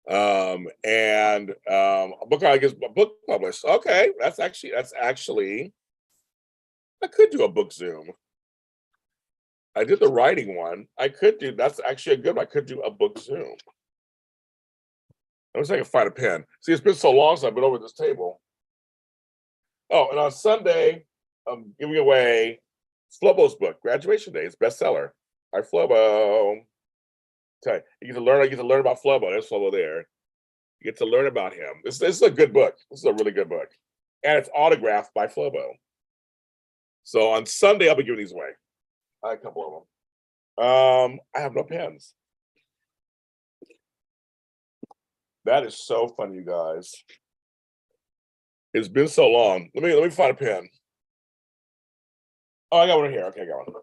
And a book, I guess, a book published. Okay, that's actually I could do a book Zoom. I did the writing one. I could do that's actually a good one. I could do a book Zoom. Let me see if I can find a pen. See, it's been so long since I've been over this table. Oh, and on Sunday, I'm giving away Flobo's book, Graduation Day. It's bestseller. All right, Flobo. Okay, you get to learn about Flobo. There's Flobo there. You get to learn about him. This is a good book. This is a really good book. And it's autographed by Flobo. So on Sunday, I'll be giving these away. I have a couple of them. I have no pens. That is so funny, you guys. It's been so long. Let me find a pen. Oh, I got one here. Okay, I got one.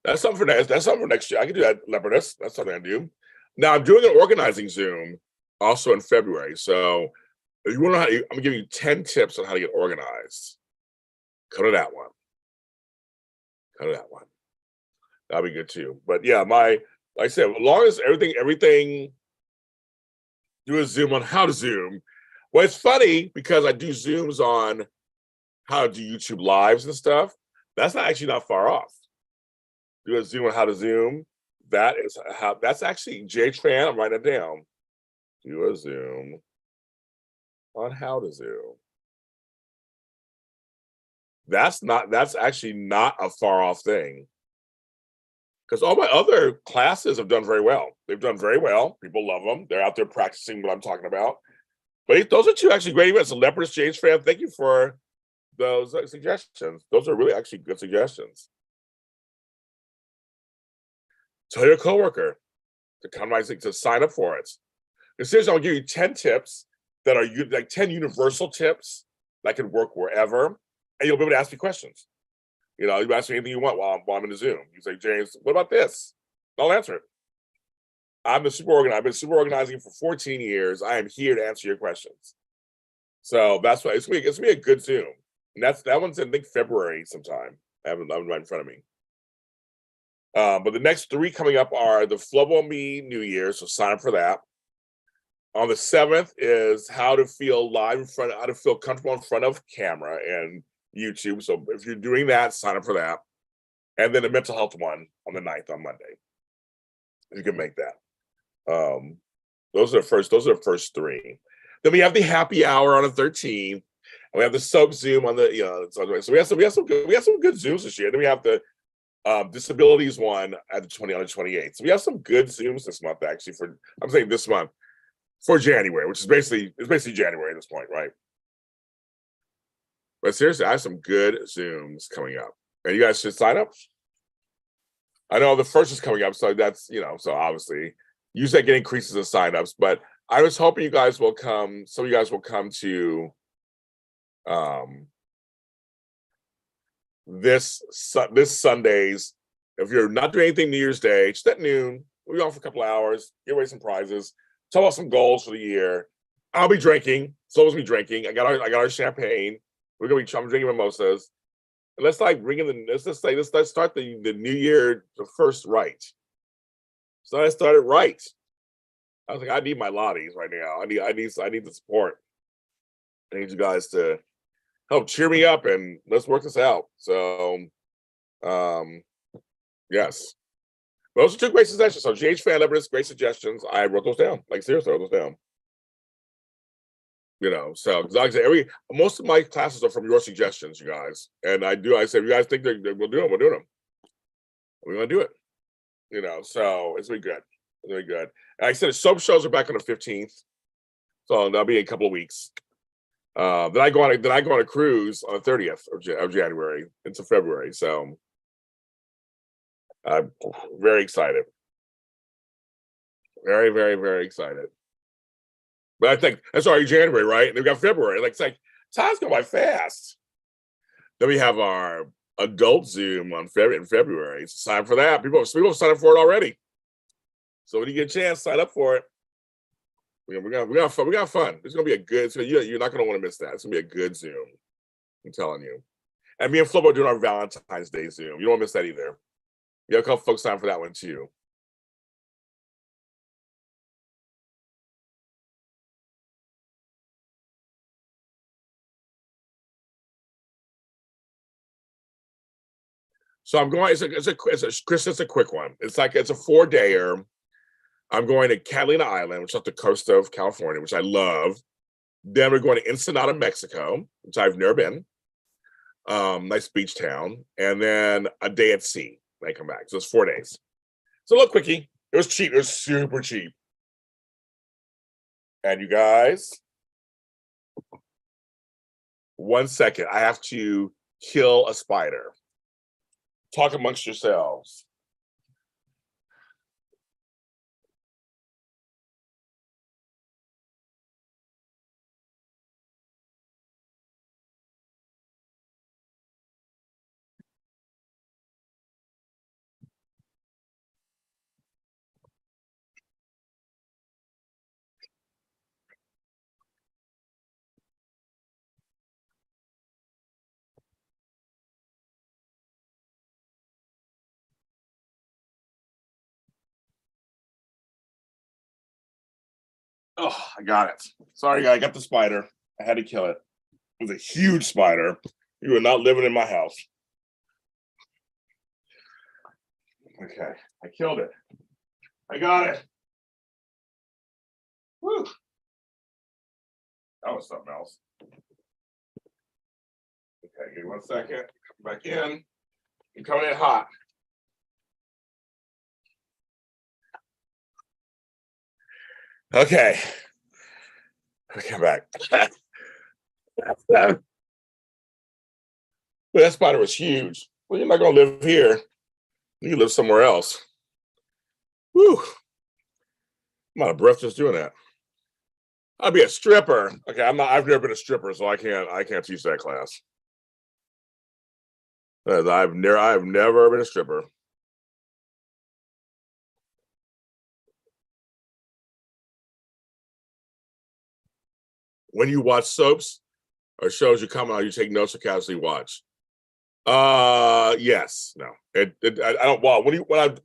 That's something for next. That's something for next year. I can do that, Leopardus. That's something I do. Now I'm doing an organizing Zoom also in February. So if you want to know I'm gonna give you 10 tips on how to get organized. Come to that one. Come to that one. That'll be good too. But yeah, like I said, as long as everything do a Zoom on how to Zoom. Well, it's funny because I do Zooms on how to do YouTube lives and stuff. That's not far off. Do a Zoom on how to Zoom. That's actually J-Tran. I'm writing it down. Do a Zoom on how to Zoom. That's actually not a far off thing. Because all my other classes have done very well. They've done very well. People love them. They're out there practicing what I'm talking about. But those are 2 actually great events. The Leopardus James fan, thank you for those suggestions. Those are really actually good suggestions. Tell your coworker to come to sign up for it. And seriously, I'll give you 10 tips that are like 10 universal tips that can work wherever, and you'll be able to ask me questions. You ask me anything you want while I'm in the Zoom. You say, James, what about this? I'll answer it. I've been super organizing for 14 years. I am here to answer your questions. So that's why it's gonna be a good Zoom. And that one's in, I think, February sometime. I have it right in front of me. But the next 3 coming up are the Flobo Me New Year, so sign up for that. On the 7th is how to feel how to feel comfortable in front of camera and YouTube. So if you're doing that, sign up for that. And then the mental health one on the 9th on Monday. You can make that. Those are the first 3. Then we have the happy hour on the 13th. And we have the soap Zoom on the, so we have some good Zooms this year. Then we have the disabilities one at on the 28th. So we have some good Zooms this month, actually, I'm saying this month for January, which is basically January at this point, right? But seriously, I have some good Zooms coming up. And you guys should sign up. I know the first is coming up, so that's, so obviously usually I get increases in signups, but I was hoping you guys will come, some of you guys will come to this Sunday's. If you're not doing anything New Year's Day, just at noon, we'll be on for a couple of hours, give away some prizes, talk about some goals for the year. I'll be drinking. Someone's be drinking. I got our champagne. I'm drinking mimosas. And let's start the new year the first right. So I started right. I was like, I need my lotties right now. I need the support. I need you guys to help cheer me up and let's work this out. So, yes. Those are two great suggestions. So GH fan letters, great suggestions. I wrote those down. Like seriously, I wrote those down. So like I said, most of my classes are from your suggestions, you guys. And I said, if you guys think we'll do them, we'll do them. We're gonna do it. So it's really good. It's really good. And like I said, the soap shows are back on the 15th. So that'll be in a couple of weeks. Then I go on a cruise on the 30th of January into February. So I'm very excited. Very, very, very excited. But I think that's already January, right? And we've got February. Like, it's like time's going by fast. Then we have our adult Zoom in February. It's time for that. People have signed up for it already. So when you get a chance, sign up for it. We got fun. We got fun. It's gonna be a good. You're not gonna want to miss that. It's gonna be a good Zoom. I'm telling you. And me and Flobo are doing our Valentine's Day Zoom. You don't want to miss that either. We have a couple folks sign for that one too. So I'm going. Chris. It's a quick one. It's a 4-dayer. I'm going to Catalina Island, which is off the coast of California, which I love. Then we're going to Ensenada, Mexico, which I've never been. Nice beach town, and then a day at sea. When I come back, so it's 4 days. It's a little quickie. It was cheap. It was super cheap. And you guys, 1 second. I have to kill a spider. Talk amongst yourselves. Oh, I got it. Sorry, I got the spider. I had to kill it. It was a huge spider. You are not living in my house. Okay, I killed it. I got it. Woo. That was something else. Okay, give me 1 second. Come back in. You're coming in hot. Okay. Come back. That spider was huge. Well, you're not gonna live here. You live somewhere else. Whew. I'm out of breath just doing that. I'd be a stripper. Okay, I've never been a stripper, so I can't teach that class. I've never been a stripper. When you watch soaps or shows you come out, you take notes or casually watch. Yes, no. I don't. Well, when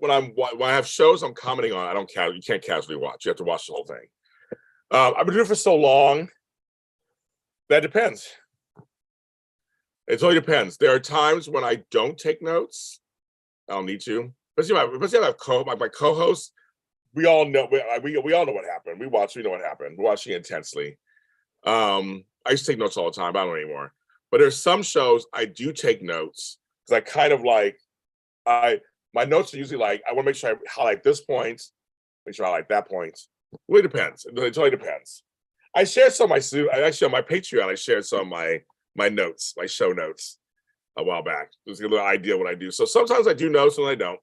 I have shows I'm commenting on, I don't. You can't casually watch. You have to watch the whole thing. I've been doing it for so long. That depends. It totally depends. There are times when I don't take notes. I don't need to. Especially if I have my co-hosts. We all know. We all know what happened. We know what happened. We're watching intensely. I used to take notes all the time. I don't anymore. But there's some shows I do take notes because I kind of my notes are usually I want to make sure I highlight this point, make sure I highlight that point. It really depends. It totally depends. I shared some of actually on my Patreon. I shared some of my notes, my show notes a while back. Just a little idea what I do. So sometimes I do notes and I don't.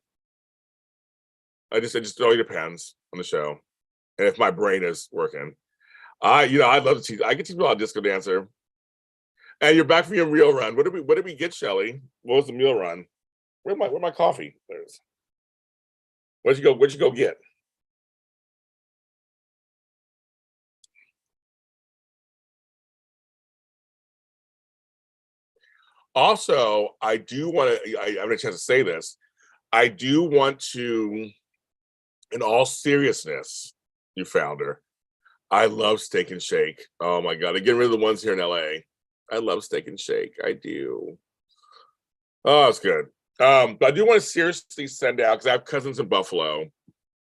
It just totally depends on the show and if my brain is working. I'd love to teach. I can teach people how to disco dancer. And you're back from your meal run. What did we get, Shelly? What was the meal run? Where's my coffee? There's. Where'd you go get? Also, I do want to. I haven't a chance to say this. I do want to, in all seriousness, you founder. I love Steak and Shake. Oh my god, they're getting rid of the ones here in LA. I love Steak and Shake. I do. Oh, it's good. But I do want to seriously send out because I have cousins in Buffalo,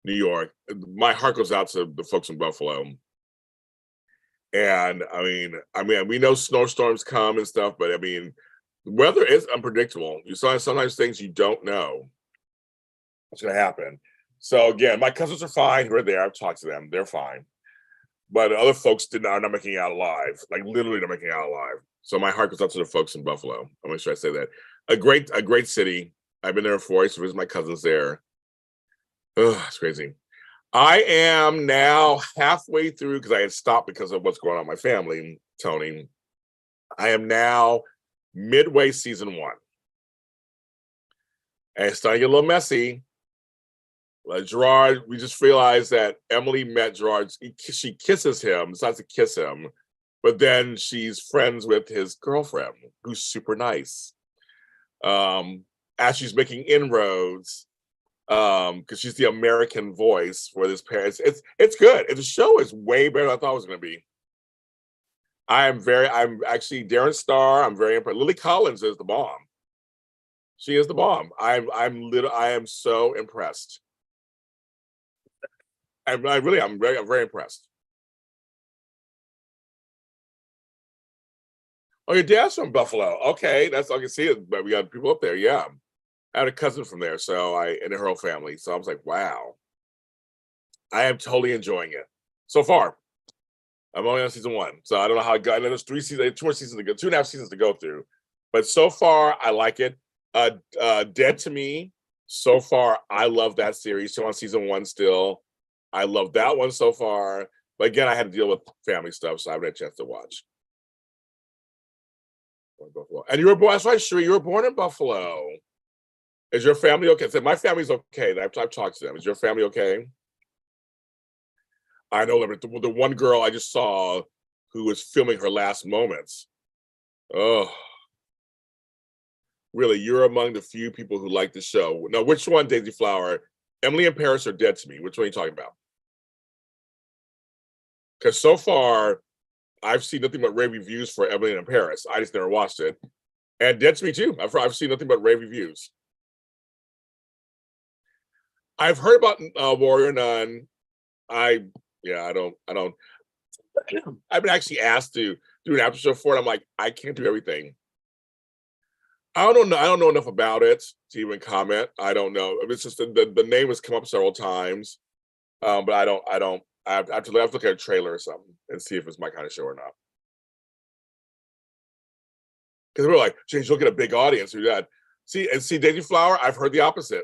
New York. My heart goes out to the folks in Buffalo. And I mean, we know snowstorms come and stuff, but I mean, weather is unpredictable. You sometimes things you don't know what's going to happen. So again, my cousins are fine. Who are there? I've talked to them. They're fine. But other folks are not making it out alive. Like literally not making it out alive. So my heart goes out to the folks in Buffalo. I'm make sure I say that. A great city. I've been there before. I used to visit my cousins there. Ugh, it's crazy. I am now halfway through because I had stopped because of what's going on in my family, Tony. I am now midway season 1. And it's starting to get a little messy. Gerard, we just realized that Emily met Gerard. She kisses him, decides to kiss him, but then she's friends with his girlfriend, who's super nice. As she's making inroads, because she's the American voice for this pair. It's good. The show is way better than I thought it was going to be. I'm actually Darren Star. I'm very impressed. Lily Collins is the bomb. She is the bomb. I am so impressed. I'm very impressed. Oh, your dad's from Buffalo. Okay, I can see it, but we got people up there. Yeah, I had a cousin from there, and her whole family. So I was like, wow, I am totally enjoying it so far. I'm only on season 1, so I don't know how it got. I know there's 3 seasons, 2 more seasons to go, 2.5 seasons to go through, but so far I like it. Dead to Me. So far, I love that series. Still on season 1 still. I love that one so far. But again, I had to deal with family stuff, so I haven't had a chance to watch. And you were born, that's right, sure. You were born in Buffalo. Is your family okay? So my family's okay. I've talked to them. Is your family okay? I know the one girl I just saw who was filming her last moments. Oh, really? You're among the few people who like the show. Now, which one, Daisy Flower? Emily in Paris or Dead to Me? Which one are you talking about? Because so far, I've seen nothing but rave reviews for Emily in Paris. I just never watched it. And Dead to Me too. I've seen nothing but rave reviews. I've heard about Warrior Nun. I don't. I've been actually asked to do an after show for it. I'm like, I can't do everything. I don't know enough about it to even comment. I don't know. It's just the name has come up several times, but I don't. I have to look at a trailer or something and see if it's my kind of show or not. Because we're like, James, look at a big audience. That see Daisy Flower. I've heard the opposite.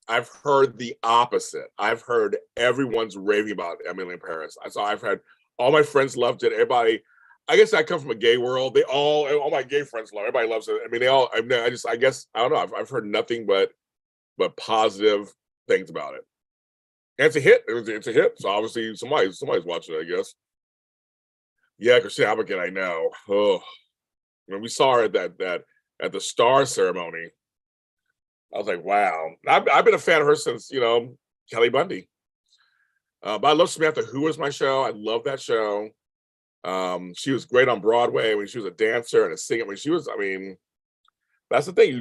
I've heard everyone's raving about Emily in Paris. I've had all my friends loved it. Everybody, I guess I come from a gay world. All my gay friends love it. Everybody loves it. I mean, I guess, I don't know. I've heard nothing but positive things about it. And it's a hit. It's a hit. So obviously somebody's watching it, I guess. Yeah, Christina Applegate, I know. Oh, when we saw her at the star ceremony, I was like, wow. I've been a fan of her since, Kelly Bundy. But I love Samantha Who was my show. I love that show. She was great on Broadway when she was a dancer and a singer. That's the thing.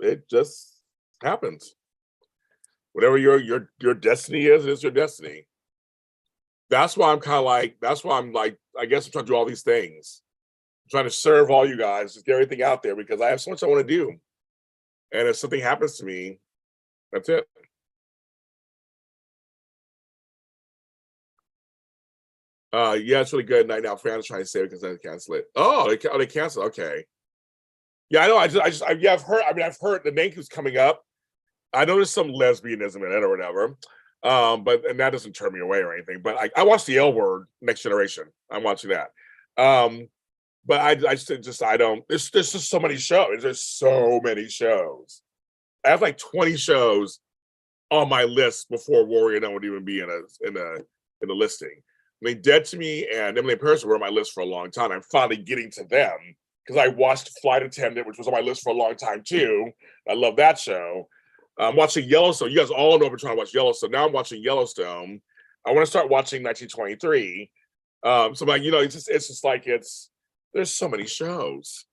It just happens. Whatever your destiny is, it's your destiny. That's why I'm like, I guess I'm trying to do all these things. I'm trying to serve all you guys, just get everything out there because I have so much I want to do. And if something happens to me, that's it. Yeah, it's really good. Night Now fans trying to say it because they cancel it. Oh, they cancel. Okay. Yeah, I know. I've heard. I've heard the name keeps coming up. I know there's some lesbianism in it or whatever. But that doesn't turn me away or anything. But I watched the L Word, Next Generation. I'm watching that. But I don't. There's just so many shows. There's so many shows. I have like 20 shows on my list before Warrior Nun would even be in the listing. I mean, Dead to Me and Emily in Paris were on my list for a long time. I'm finally getting to them because I watched Flight Attendant, which was on my list for a long time too. I love that show. I'm watching Yellowstone. You guys all know I've been trying to watch Yellowstone. Now I'm watching Yellowstone. I want to start watching 1923. So I'm like, it's just like There's so many shows.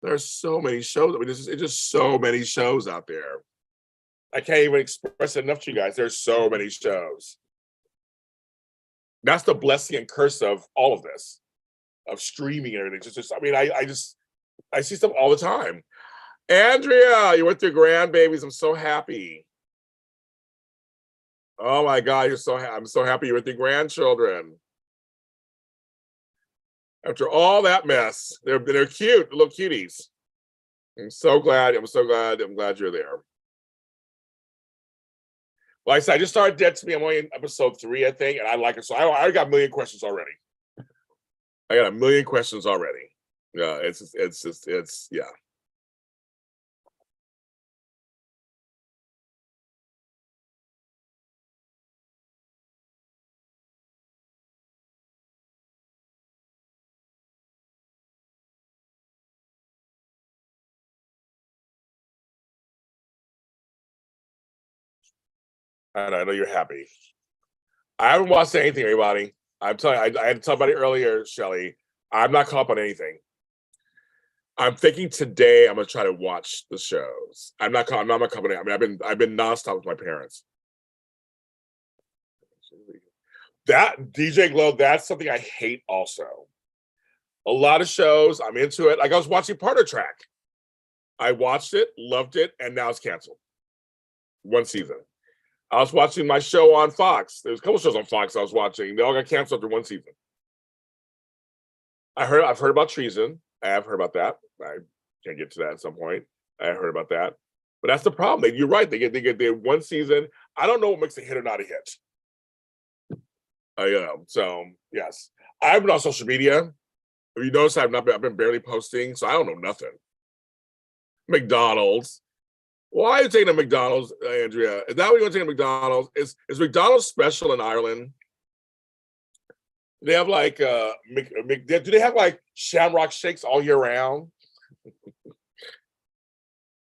There's so many shows. I mean, it's just so many shows out there. I can't even express it enough to you guys. There's so many shows. That's the blessing and curse of all of this, of streaming and everything. I mean, I see stuff all the time. Andrea, you're with your grandbabies. I'm so happy. Oh my God, I'm so happy you're with your grandchildren. After all that mess, they're cute, little cuties. I'm so glad. I'm glad you're there. Like I said, I just started Dead to Me. I'm only in episode 3, I think, and I like it. So I got a million questions already. I got a million questions already. Yeah, it's yeah. And I know you're happy. I haven't watched anything, everybody. I'm telling you, I had to talk about it earlier, Shelly. I'm not caught up on anything. I'm thinking today I'm gonna try to watch the shows. I'm not caught up on it. I mean, I've been nonstop with my parents. That DJ Glow, that's something I hate also. A lot of shows, I'm into it. Like I was watching Partner Track. I watched it, loved it, and now it's canceled. One season. I was watching my show on Fox. There's a couple shows on Fox I was watching. They all got canceled after one season. I've heard about treason. I have heard about that. I can get to that at some point. I heard about that. But that's the problem. You're right. They get their one season. I don't know what makes a hit or not a hit. So yes. I've been on social media. If you notice, I've been barely posting, so I don't know nothing. McDonald's. Why are you taking a McDonald's, Andrea? Is that what you're going to take a McDonald's? Is McDonald's special in Ireland? Do they have like do they have like Shamrock Shakes all year round?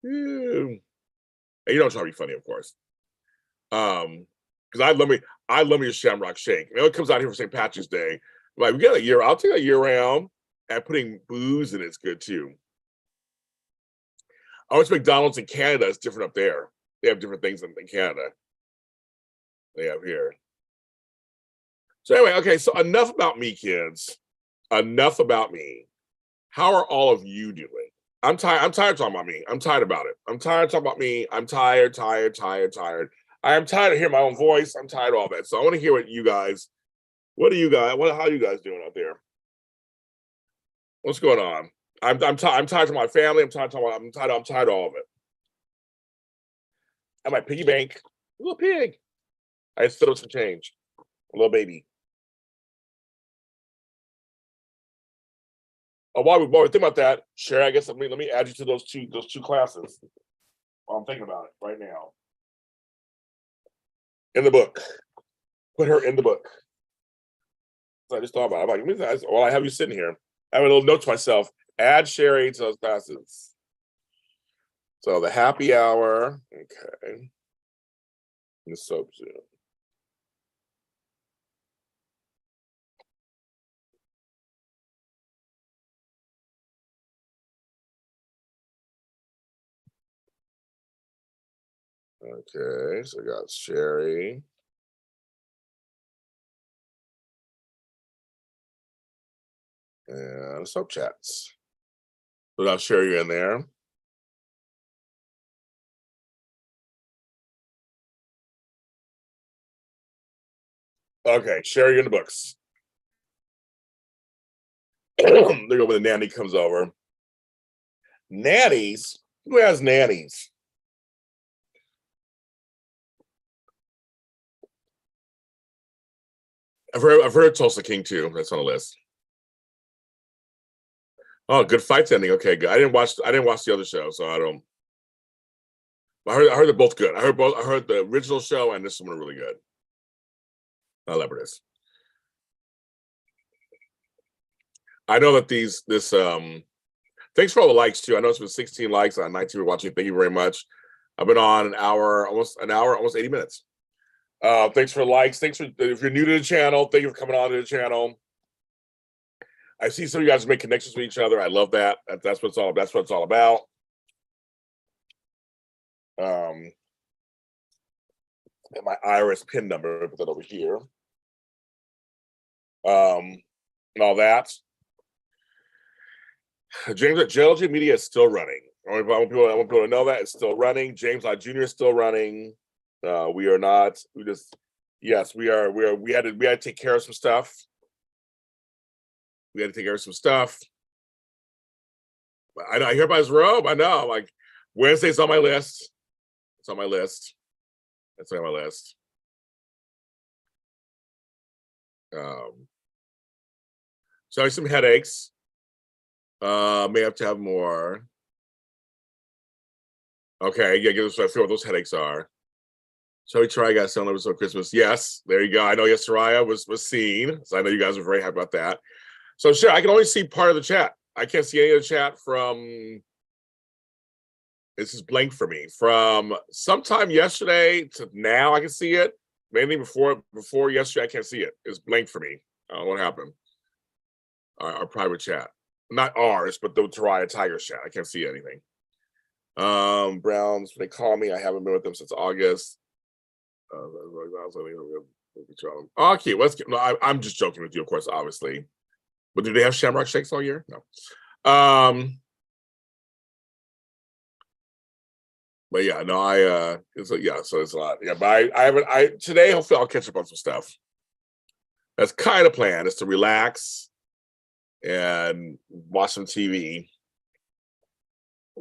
And you don't try to be funny, of course. Because I love me a Shamrock Shake. You know, it comes out here for St. Patrick's Day. Like we get a year, I'll take a year round, and putting booze in it's good too. I wish McDonald's in Canada is different up there. They have different things in Canada. They have here. So anyway, okay, so enough about me, kids. Enough about me. How are all of you doing? I'm tired of talking about me. I'm tired about it. I'm tired of talking about me. I'm tired. I am tired of hearing my own voice. I'm tired of all that. So I want to hear how are you guys doing out there? What's going on? I'm tired of my family. I'm tired of all of it. At my piggy bank, a little pig. I just spit up some change. A little baby. Oh, while we think about that, Sherry, I guess let me add you to those two classes. While I'm thinking about it right now. In the book. Put her in the book. So I just thought about it. I'm like, while I have you sitting here, I have a little note to myself. Add Sherry to those classes. So the happy hour. Okay. The soap Zoom. Okay, so we got Sherry. And soap chats. So I'll share you in there. Okay, share you in the books. There you go when the nanny comes over. Nannies? Who has nannies? I've heard Tulsa King too. That's on the list. Oh, good fights ending. Okay, good. I didn't watch the other show, so I don't. I heard they're both good. I heard the original show and this one are really good. Leopardess. I know that thanks for all the likes too. I know it's been 16 likes on 19 people watching. Thank you very much. I've been on almost 80 minutes. Thanks for the likes. If you're new to the channel, thank you for coming on to the channel. I see some of you guys make connections with each other. I love that. That's what it's all about. And my Iris PIN number, put that over here. And all that. James at JLJ Media is still running. I want people to know that it's still running. James Lott Jr. is still running. We are not. Yes, we are. We had to take care of some stuff. We had to take care of some stuff. I know. I hear about his robe. I know. Like Wednesday's on my list. It's on my list. It's on my list. So some headaches. May have to have more. Okay, yeah, give us. I feel what those headaches are. Shall we try? Guys, selling over Christmas. Yes, there you go. I know. Yes, Soraya was seen, so I know you guys are very happy about that. So sure, I can only see part of the chat. I can't see any of the chat from. This is blank for me. From sometime yesterday to now, I can see it. Mainly before yesterday, I can't see it. It's blank for me. I don't know what happened. Our private chat, not ours, but the Soraya Tiger chat. I can't see anything. Browns, they call me. I haven't been with them since August. Okay, let's get. No, I'm just joking with you, of course, obviously. But do they have Shamrock Shakes all year? No. But yeah, no, so it's a lot. Yeah, but I haven't. Today hopefully I'll catch up on some stuff. That's kind of plan is to relax and watch some TV.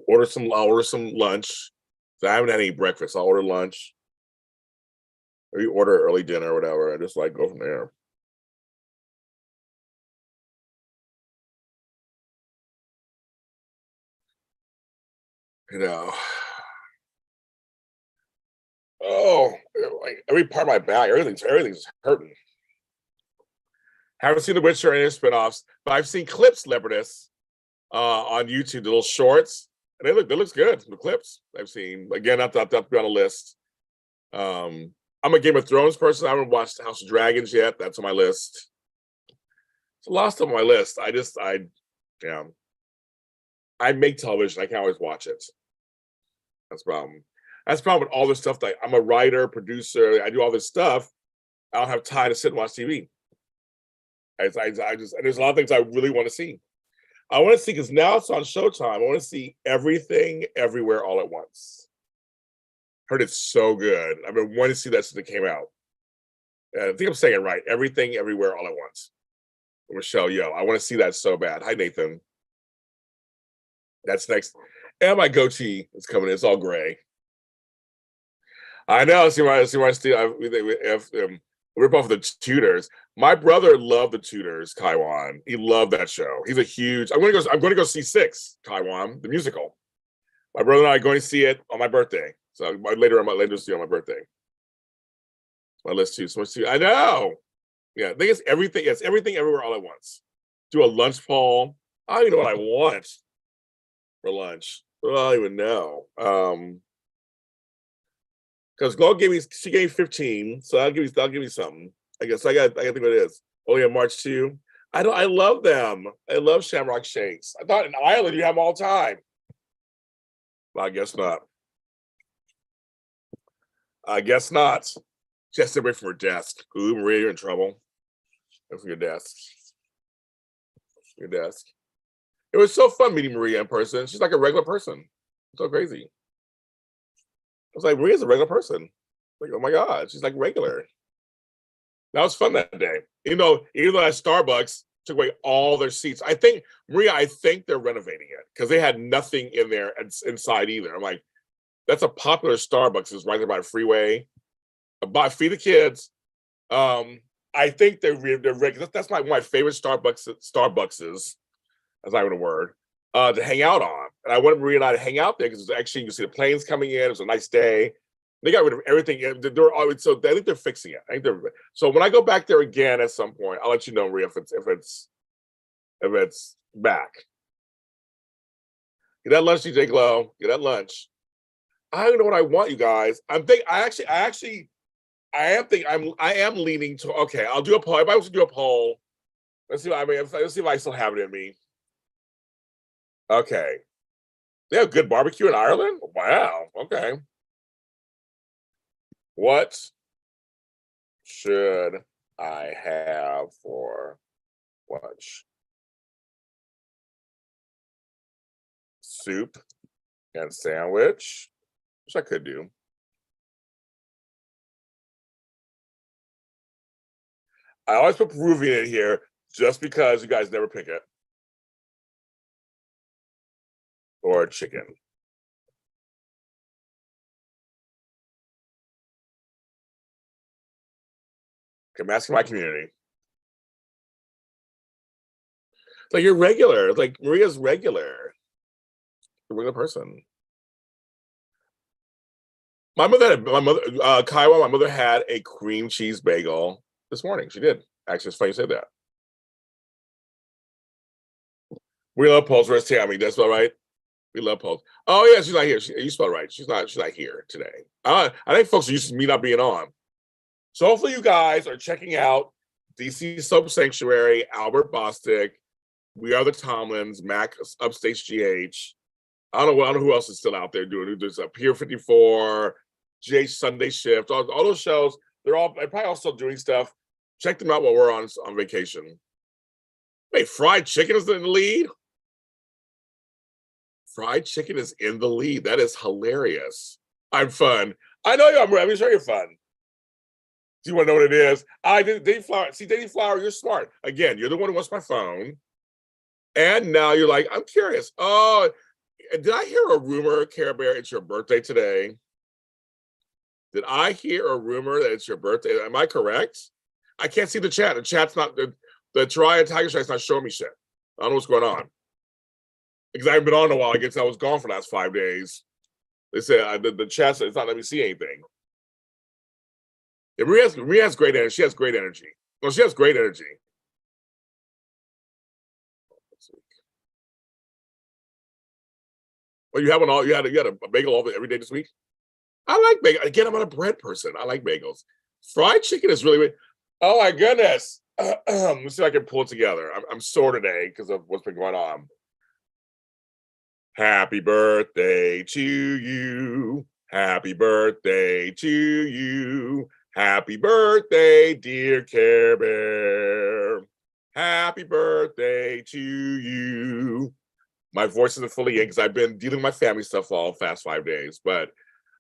Order some lunch. So I haven't had any breakfast. I'll order lunch. Or you order early dinner or whatever. I just like go from there. You know. Oh, like every part of my back, everything's hurting. Haven't seen The Witcher and its spinoffs, but I've seen clips, Leopardess, on YouTube, the little shorts, and they looks good. The clips I've seen, again, not to be on a list. I'm a Game of Thrones person. I haven't watched House of Dragons yet. That's on my list. It's a lot of stuff on my list. I make television. I can't always watch it. That's the problem. That's the problem with all this stuff. That I'm a writer, producer. I do all this stuff. I don't have time to sit and watch TV. I just there's a lot of things I really want to see. I want to see because now it's on Showtime. I want to see Everything, Everywhere, All at Once. Heard it's so good. I've been wanting to see that since it came out. I think I'm saying it right. Everything, Everywhere, All at Once. Michelle Yeoh. I want to see that so bad. Hi, Nathan. That's next. And my goatee is coming in. It's all gray. I know. See why I still rip off the Tudors. My brother loved the Tudors, Taiwan. He loved that show. He's a huge. I'm going to go see Six, Taiwan, the musical. My brother and I are going to see it on my birthday. So later see on my birthday. My list too. So much too. I know. Yeah, I think it's everything. It's Everything, Everywhere, All at Once. Do a lunch poll. I don't even know what I want for lunch. I don't even know. Because she gave 15, so I'll give you something. I guess I got to think what it is. Oh yeah, March 2. I love them. I love Shamrock Shakes. I thought in Ireland you have them all the time. Well, I guess not. I guess not. Just away from her desk. Ooh, Maria, you're in trouble. Go from your desk. Your desk. It was so fun meeting Maria in person. She's like a regular person. So crazy. I was like, Maria's a regular person. Like, oh my God, she's like regular. That was fun that day. Even though at Starbucks took away all their seats. I think they're renovating it because they had nothing in there inside either. I'm like, that's a popular Starbucks. It's right there by the freeway. Feed the kids. I think they're that's one of my favorite Starbuckses. That's not even a word. To hang out on. And I wanted Maria and I to hang out there because actually you can see the planes coming in. It was a nice day. They got rid of everything. So I think they're fixing it. So when I go back there again at some point, I'll let you know, Maria, if it's back. Get that lunch, DJ Glow. Get that lunch. I don't know what I want, you guys. I am leaning to, okay, I'll do a poll. Everybody wants to do a poll. Let's see. Let's see if I still have it in me. Okay. They have good barbecue in Ireland. Wow. Okay. What should I have for lunch? Soup and sandwich, which I could do. I always put Peruvian in here just because you guys never pick it. Or chicken. I'm asking my community. It's like you're regular. It's like Maria's regular. You're a regular person. Kaiwa, my mother had a cream cheese bagel this morning. She did. Actually, it's funny you said that. We love Pulse Rest Tammy. That's all right. We love Pulse. Oh yeah, she's not here. You spelled right. She's not here today. I think folks are used to me not being on. So hopefully you guys are checking out DC Soap Sanctuary, Albert Bostic, We Are the Tomlins, Mac Upstate GH. I don't know who else is still out there doing it. There's a Pier 54, GH Sunday Shift, all those shows. They're probably all still doing stuff. Check them out while we're on vacation. Wait, fried chicken is in the lead? Fried chicken is in the lead. That is hilarious. I'm fun. I know you. I'm sure you're fun. Do you want to know what it is? I did Daily Flower. See, Daily Flower, you're smart. Again, you're the one who wants my phone. And now you're like, I'm curious. Oh, did I hear a rumor, Care Bear, it's your birthday today? Did I hear a rumor that it's your birthday? Am I correct? I can't see the chat. The chat's not, the Tariah Tiger Strike's not showing me shit. I don't know what's going on. Because I haven't been on in a while. I guess I was gone for the last 5 days. They said the chat said it's not letting me see anything. Yeah, Maria has great energy. She has great energy. Well, she has great energy. Well, you had a bagel every day this week? I like bagel. Again, I'm not a bread person. I like bagels. Fried chicken is really. Oh my goodness. Let's see if I can pull it together. I'm sore today because of what's been going on. Happy birthday to you. Happy birthday to you. Happy birthday, dear Care Bear. Happy birthday to you. My voice isn't fully in because I've been dealing with my family stuff all past 5 days, but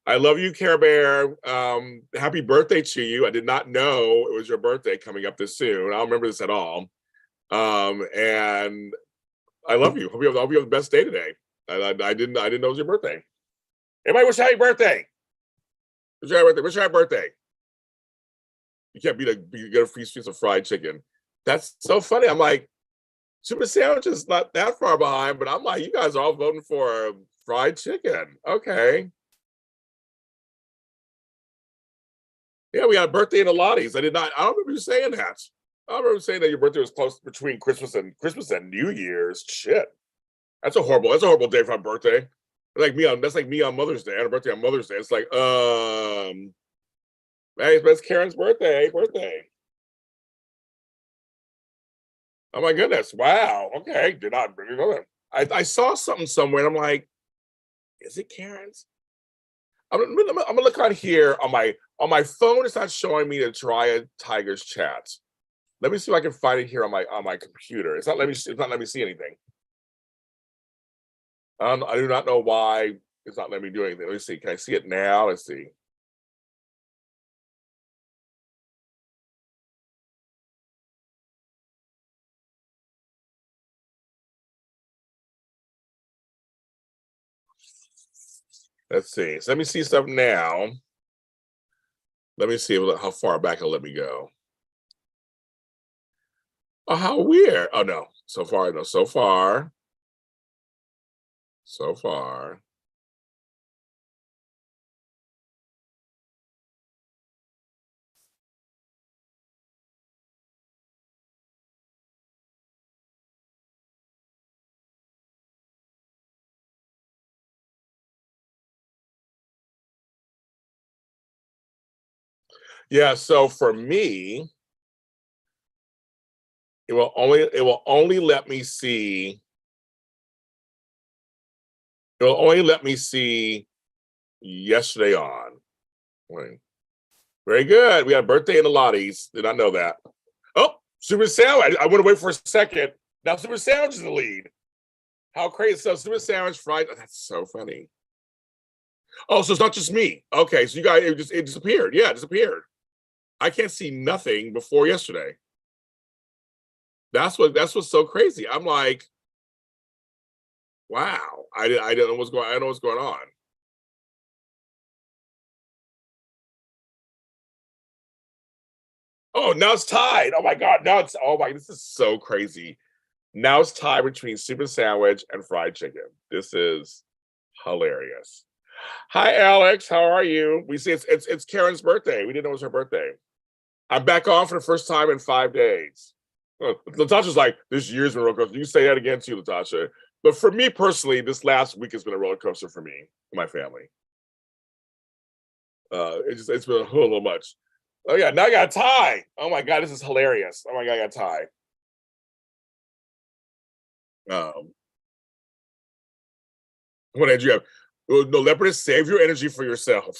I love you, Care Bear. Happy birthday to you. I did not know it was your birthday coming up this soon. I don't remember this at all. And I love you. Hope you have the best day today. I didn't know it was your birthday. Everybody wish you happy birthday. Wish you happy birthday. You can't get a free piece of fried chicken. That's so funny. I'm like, Super Sandwich is not that far behind, but I'm like, you guys are all voting for fried chicken. Okay. Yeah, we got a birthday in the Lotties. I don't remember you saying that. I don't remember saying that your birthday was close between Christmas and New Year's. Shit. That's a horrible day for my birthday. That's like me on Mother's Day. I had a birthday on Mother's Day. It's like, hey, it's Karen's birthday. Oh my goodness. Wow. Okay. Did not really know that. I saw something somewhere and I'm like, is it Karen's? I'm gonna look on here on my phone. It's not showing me to try a Tiger's chat. Let me see if I can find it here on my computer. It's not letting me see anything. I do not know why it's not letting me do anything. Let me see. Can I see it now? Let's see. Let's see. So let me see stuff now. Let me see how far back it'll let me go. Oh, how weird. Oh no. So far, no. So far. Yeah, so for me, It will only let me see. It will only let me see yesterday on. Wait. Very good. We had a birthday in the Lotties. Did not know that. Oh, Super Sandwich. I went away for a second. Now Super Sandwich is the lead. How crazy. So Super Sandwich fried. Oh, that's so funny. Oh, so it's not just me. Okay, so you guys, it disappeared. Yeah, it disappeared. I can't see nothing before yesterday. That's what's so crazy. I'm like, wow. I don't know what's going. I don't know what's going on. Oh, now it's tied. Oh my god. Now it's. Oh my. This is so crazy. Now it's tied between Super Sandwich and fried chicken. This is hilarious. Hi, Alex. How are you? We see it's Karen's birthday. We didn't know it was her birthday. I'm back on for the first time in 5 days. Latasha's like, this year's been a roller coaster. You say that again too, Latasha. But for me personally, this last week has been a roller coaster for me and my family. It's been a little much. Oh yeah, now I got a tie. Oh my god, this is hilarious. Oh my god, I got a tie. Um, what did you have? No, leopard, save your energy for yourself.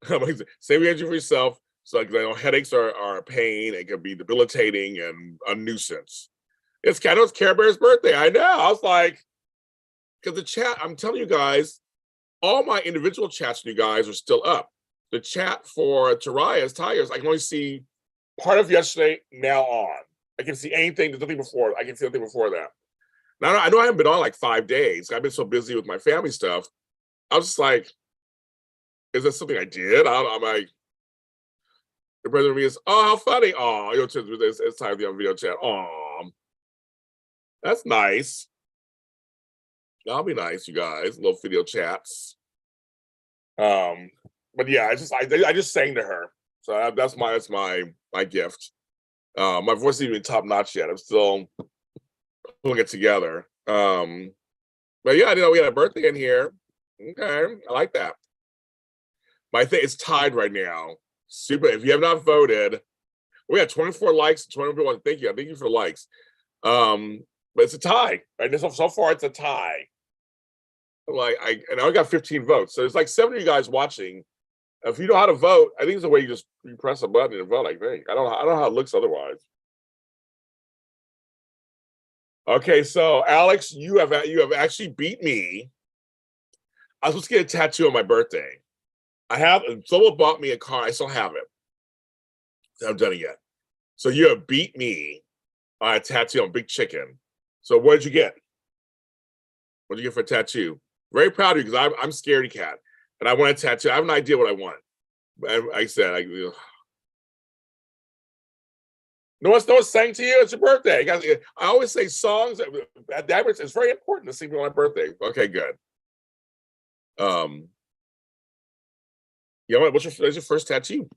Save your energy for yourself. So like, headaches are a pain. It can be debilitating and a nuisance. It's kind of it's Care Bear's birthday. I know. I was like, because the chat, I'm telling you guys, all my individual chats with you guys are still up. The chat for Taraya's tires, I can only see part of yesterday now on. I can see anything. There's nothing before. I can see nothing before that. Now I know I haven't been on like 5 days. I've been so busy with my family stuff. I was just like, is that something I did? I'm like, the president of me is, oh, how funny. Oh, it's time to be on video chat. Oh, that's nice. That'll be nice, you guys. Little video chats. But yeah, I just sang to her. So that's my gift. My voice isn't even top notch yet. I'm still pulling it together. But yeah, we had a birthday in here. Okay, I like that. My thing is tied right now. Super. If you have not voted, we had 24 likes, 21. Thank you. Thank you for the likes. But it's a tie. Right? So far, it's a tie. Like and I got 15 votes. So there's like 7 of you guys watching. If you know how to vote, I think it's the way you press a button and vote. I think I don't know how it looks otherwise. Okay, so Alex, you have actually beat me. I was supposed to get a tattoo on my birthday. I have someone bought me a car. I still have it. I haven't done it yet. So you have beat me on a tattoo on Big Chicken. So what did you get? What did you get for a tattoo? Very proud of you because I'm scaredy cat and I want a tattoo. I have an idea what I want. I said, no one's saying to you it's your birthday. I always say songs at the average. It's very important to sing on my birthday. Okay, good. You know what? What's your first tattoo?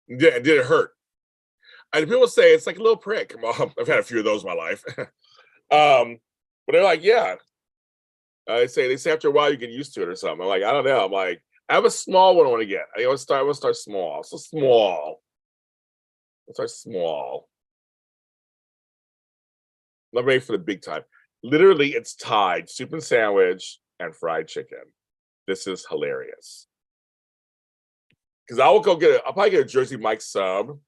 Did it hurt? And people say it's like a little prick. Mom, I've had a few of those in my life. But they're like, yeah. They say after a while you get used to it or something. I'm like, I don't know. I'm like, I have a small one I want to get. I want to start small. So small. Let's start small. I'm ready for the big time. Literally, it's tied soup and sandwich and fried chicken. This is hilarious. Because I'll probably get a Jersey Mike sub.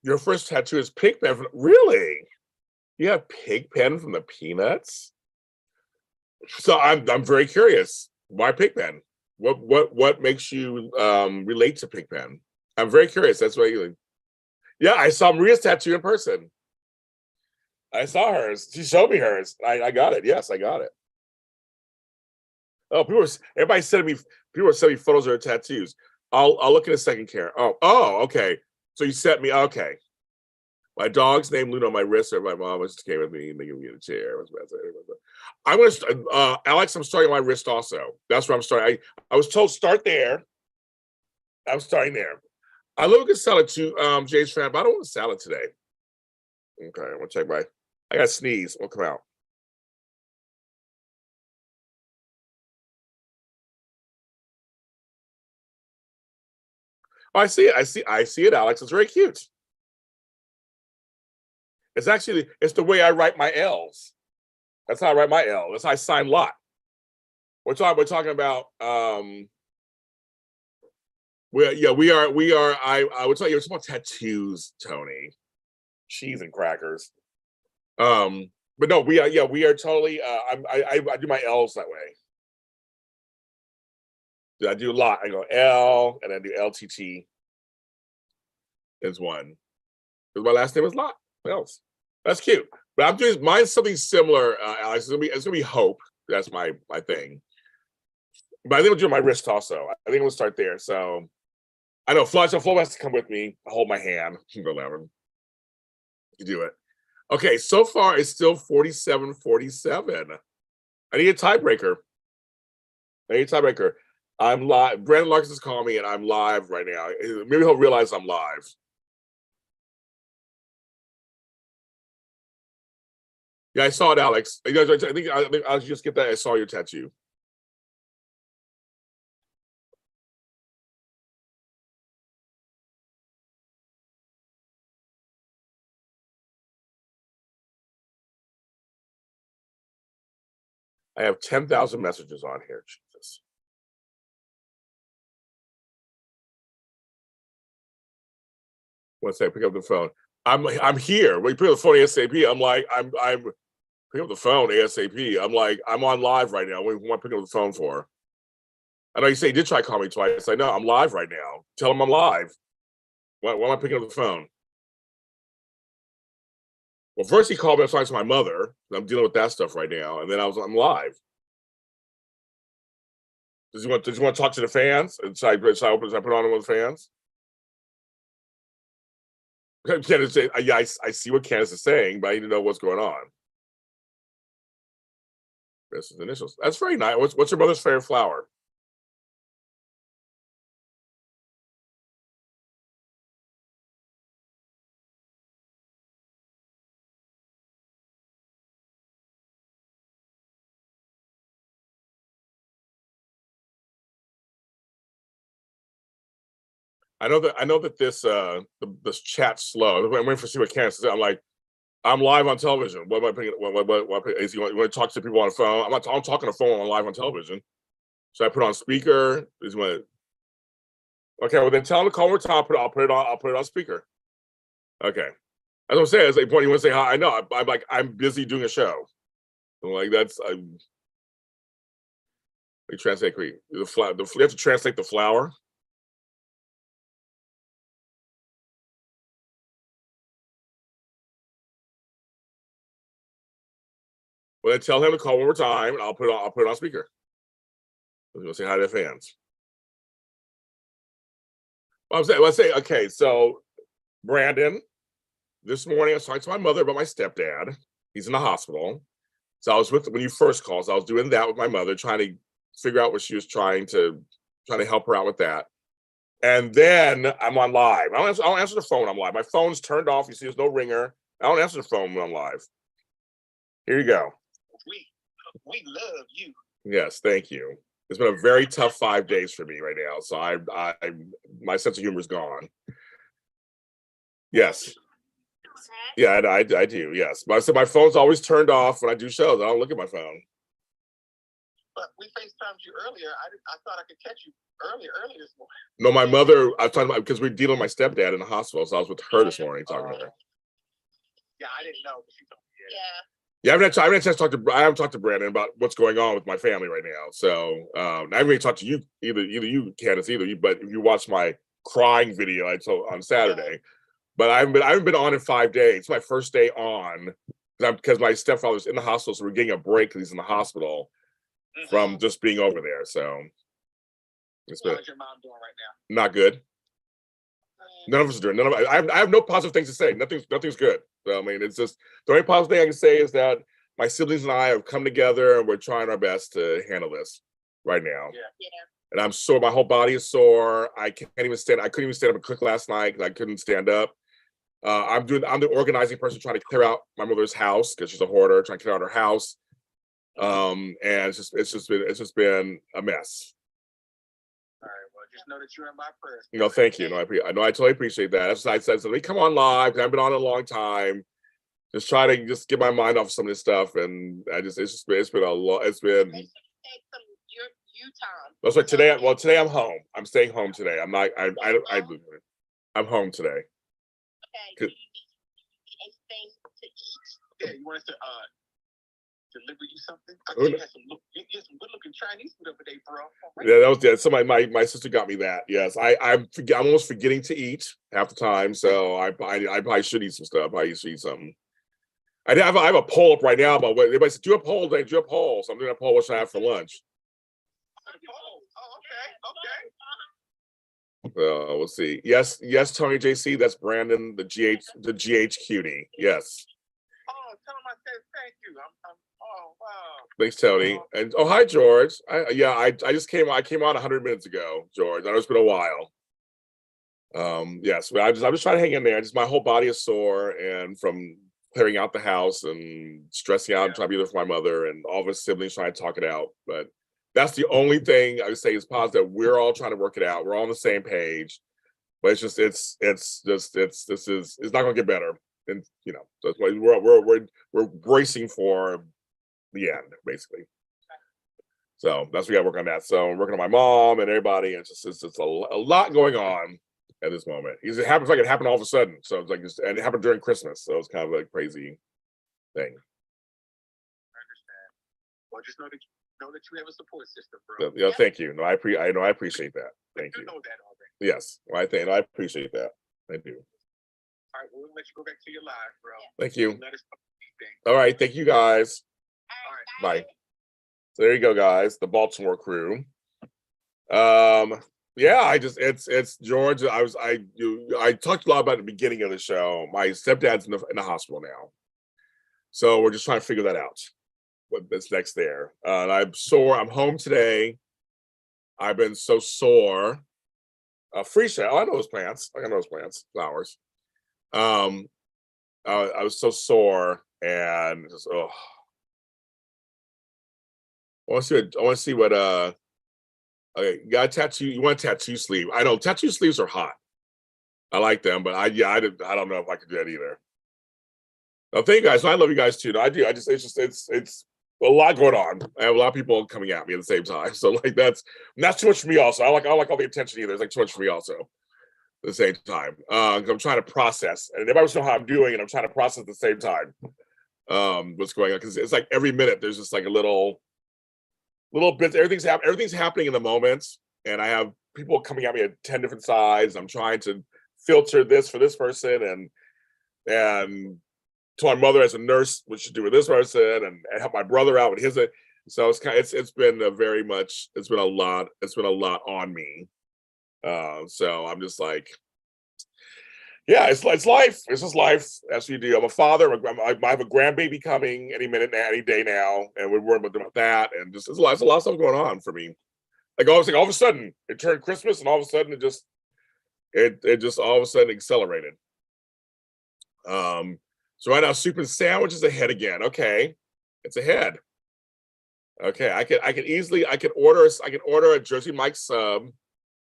Your first tattoo is Pigpen. Really? You have Pigpen from the Peanuts? So I'm very curious. Why Pigpen? What makes you relate to Pigpen? I'm very curious. That's why you. Yeah, I saw Maria's tattoo in person. I saw hers. She showed me hers. I got it. Yes, I got it. Oh, everybody sending me. People are sending me photos of their tattoos. I'll look in a second, Karen. Oh, okay. So you sent me. Okay. My dog's name Luna on my wrist, or my mom just came with me and they gave me a chair. I'm gonna, Alex. I'm starting on my wrist also. That's where I'm starting. I was told start there. I'm starting there. I love a good salad too, James fan, but I don't want a salad today. Okay, I'm gonna check my. I got to sneeze. Won't come out. Oh, I see it. I see it, Alex. It's very cute. It's the way I write my L's. That's how I write my L. That's how I sign lot. We're talking about I would tell you it's about tattoos, Tony. Cheese and crackers. But no, we are totally I do my L's that way. I do a lot. I go L and I do LTT is one. Because my last name is Lot. What else? That's cute. But I'm doing mine's something similar, Alex. It's gonna be Hope. That's my thing. But I think we'll do my wrist also. I think we'll start there. So I know Flo has to come with me, hold my hand. 11. You do it. Okay, so far it's still 47-47. I need a tiebreaker. I'm live. Brandon Larkins is calling me and I'm live right now. Maybe he'll realize I'm live. Yeah, I saw it, Alex. I think I'll just get that. I saw your tattoo. I have 10,000 messages on here. Jesus. Once I pick up the phone, I'm here. When you pick up the phone ASAP, I'm like, I'm pick up the phone ASAP. I'm like, I'm on live right now. What do you want to pick up the phone for? I know you say you did try to call me twice. I know I'm live right now. Tell him I'm live. Why am I picking up the phone? Well, first he called me. I was talking to my mother. I'm dealing with that stuff right now, and then I'm live. Does you want to talk to the fans? And should I put on with the fans? Candace, yeah, I see what Candace is saying, but I need to know what's going on. This is initials. That's very nice. What's your mother's favorite flower? I know that this chat's slow. I'm waiting for see what Candace says. I'm like, I'm live on television. What am I picking? What is you want to talk to people on the phone? I'm talking on the phone. I'm live on television. So I put on speaker. Is what? Okay, well then tell him to call more time. I'll put it on speaker. Okay. As I'm saying, as a point, you want to say hi? I know. I'm like I'm busy doing a show. I'm like that's we translate the flower. You have to translate the flower. Well, then tell him to call one more time, and I'll put it on speaker. We'll say hi to the fans. Well, let's say okay. So Brandon, this morning I was talking to my mother about my stepdad. He's in the hospital. So I was when you first called. So I was doing that with my mother, trying to figure out what she was trying to help her out with that. And then I'm on live. I don't answer the phone when I'm live. My phone's turned off. You see, there's no ringer. I don't answer the phone when I'm live. Here you go. We love you. Yes, thank you. It's been a very tough 5 days for me right now. So I my sense of humor is gone. Yes. Yeah, I do. Yes, my phone's always turned off when I do shows. I don't look at my phone. But we FaceTimed you earlier. I thought I could catch you earlier this morning. No, my mother. I was talking about because we're dealing with my stepdad in the hospital, so I was with her this morning talking to her. Yeah, I didn't know. But she told me. Yeah. I haven't had a chance to talk to. I haven't talked to Brandon about what's going on with my family right now. So I haven't really talked to you either you, Candace, either. But if you watch my crying video I told on Saturday, but I haven't been on in 5 days. It's my first day on because my stepfather's in the hospital, so we're getting a break because he's in the hospital. from just being over there. So it's been How's your mom doing right now? not good. None of us are doing. I have no positive things to say. Nothing's good. So, I mean, it's just the only positive thing I can say is that my siblings and I have come together and we're trying our best to handle this right now. Yeah. And I'm sore. My whole body is sore. I can't even stand. I couldn't even stand up and cook last night because I couldn't stand up. I'm the organizing person trying to clear out my mother's house because she's a hoarder, trying to clear out her house. And it's just been a mess. All right. Well, just know that you're in my prayers. You know, thank you. No, I totally appreciate that. That's why I said, so let me come on live. I've been on a long time. Just try to just get my mind off some of this stuff, and it's been a lot. It's been. Take some you time. That's like today. Well, today I'm home. I'm staying home today. I'm not. I'm home today. Okay. Do you need anything to eat? Yeah, you want us to deliver you something? I think you had some good looking Chinese food over there, bro. Right? Yeah, somebody my sister got me that. Yes, I'm almost forgetting to eat half the time, so I probably should eat some stuff. I should eat something. I have a poll up right now about what everybody said. Do a poll, Dave. Do a poll. So I'm doing a poll. What should I have for lunch? Oh, okay. We'll see. Yes, Tony JC. That's Brandon, the GH cutie. Yes. Oh, tell him I said thank you. Oh wow. Thanks, Tony. And hi, George. I just came. I came on 100 minutes ago, George. I know it's been a while. Yes, but I'm just trying to hang in there. Just my whole body is sore, and from clearing out the house and stressing out and trying to be there for my mother and all of his siblings trying to talk it out. But that's the only thing I would say is positive. We're all trying to work it out. We're all on the same page. But it's not gonna get better. And you know, that's why we're bracing for the end, basically. So that's what we got to work on that. So I'm working on my mom and everybody. And it's just a lot going on at this moment. It happens like it happened all of a sudden. So it's like and it happened during Christmas. So it's kind of a crazy thing. I understand. Well, just know that you have a support system, bro. Yeah, thank you. No, I appreciate that. Thank you. You know that already. Yes, well, I appreciate that. I do. All right, we'll let you go back to your live, bro. Thank you. Let us know anything. All right, thank you guys. All right. Bye. So there you go, guys. The Baltimore crew. Yeah, it's George. I talked a lot about it at the beginning of the show. My stepdad's in the hospital now, so we're just trying to figure that out. What's next there? And I'm sore. I'm home today. I've been so sore. Free show. I know those plants. I know those plants. Flowers. I was so sore and just I want to see what okay, you got a tattoo. You want a tattoo sleeve? I know tattoo sleeves are hot. I like them, but I don't know if I could do that either. No, thank you guys. I love you guys too. No, I do. It's a lot going on. I have a lot of people coming at me at the same time. So like that's too much for me also. I like all the attention either. It's like too much for me also. At the same time. I'm trying to process, and everybody knows how I'm doing, and I'm trying to process at the same time. What's going on? Because it's like every minute there's just like a little bit. Everything's happening in the moment, and I have people coming at me at 10 different sides. I'm trying to filter this for this person, and to my mother as a nurse, what should do with this person, and help my brother out with his. So it's been a lot on me. So I'm just like, yeah, it's life. It's just life as you do. I'm a father. I have a grandbaby coming any minute now, any day now, and we're worried about that. And just there's a lot of stuff going on for me. Like all of a sudden it turned Christmas, and all of a sudden it just all of a sudden accelerated. So right now, soup and sandwich is ahead again. Okay, it's ahead. Okay, I could order a Jersey Mike sub,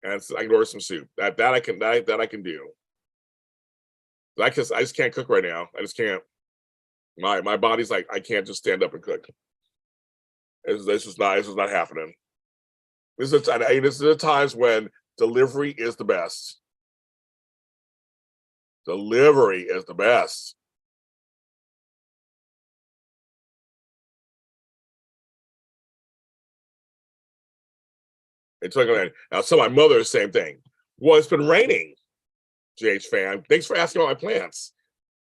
and I can order some soup. That I can do. I just can't cook right now. I just can't. My body's like, I can't just stand up and cook. This is not happening. This is the times when delivery is the best. Delivery is the best. It's like now. So my mother, the same thing. Well, it's been raining. JH fan, thanks for asking about my plants.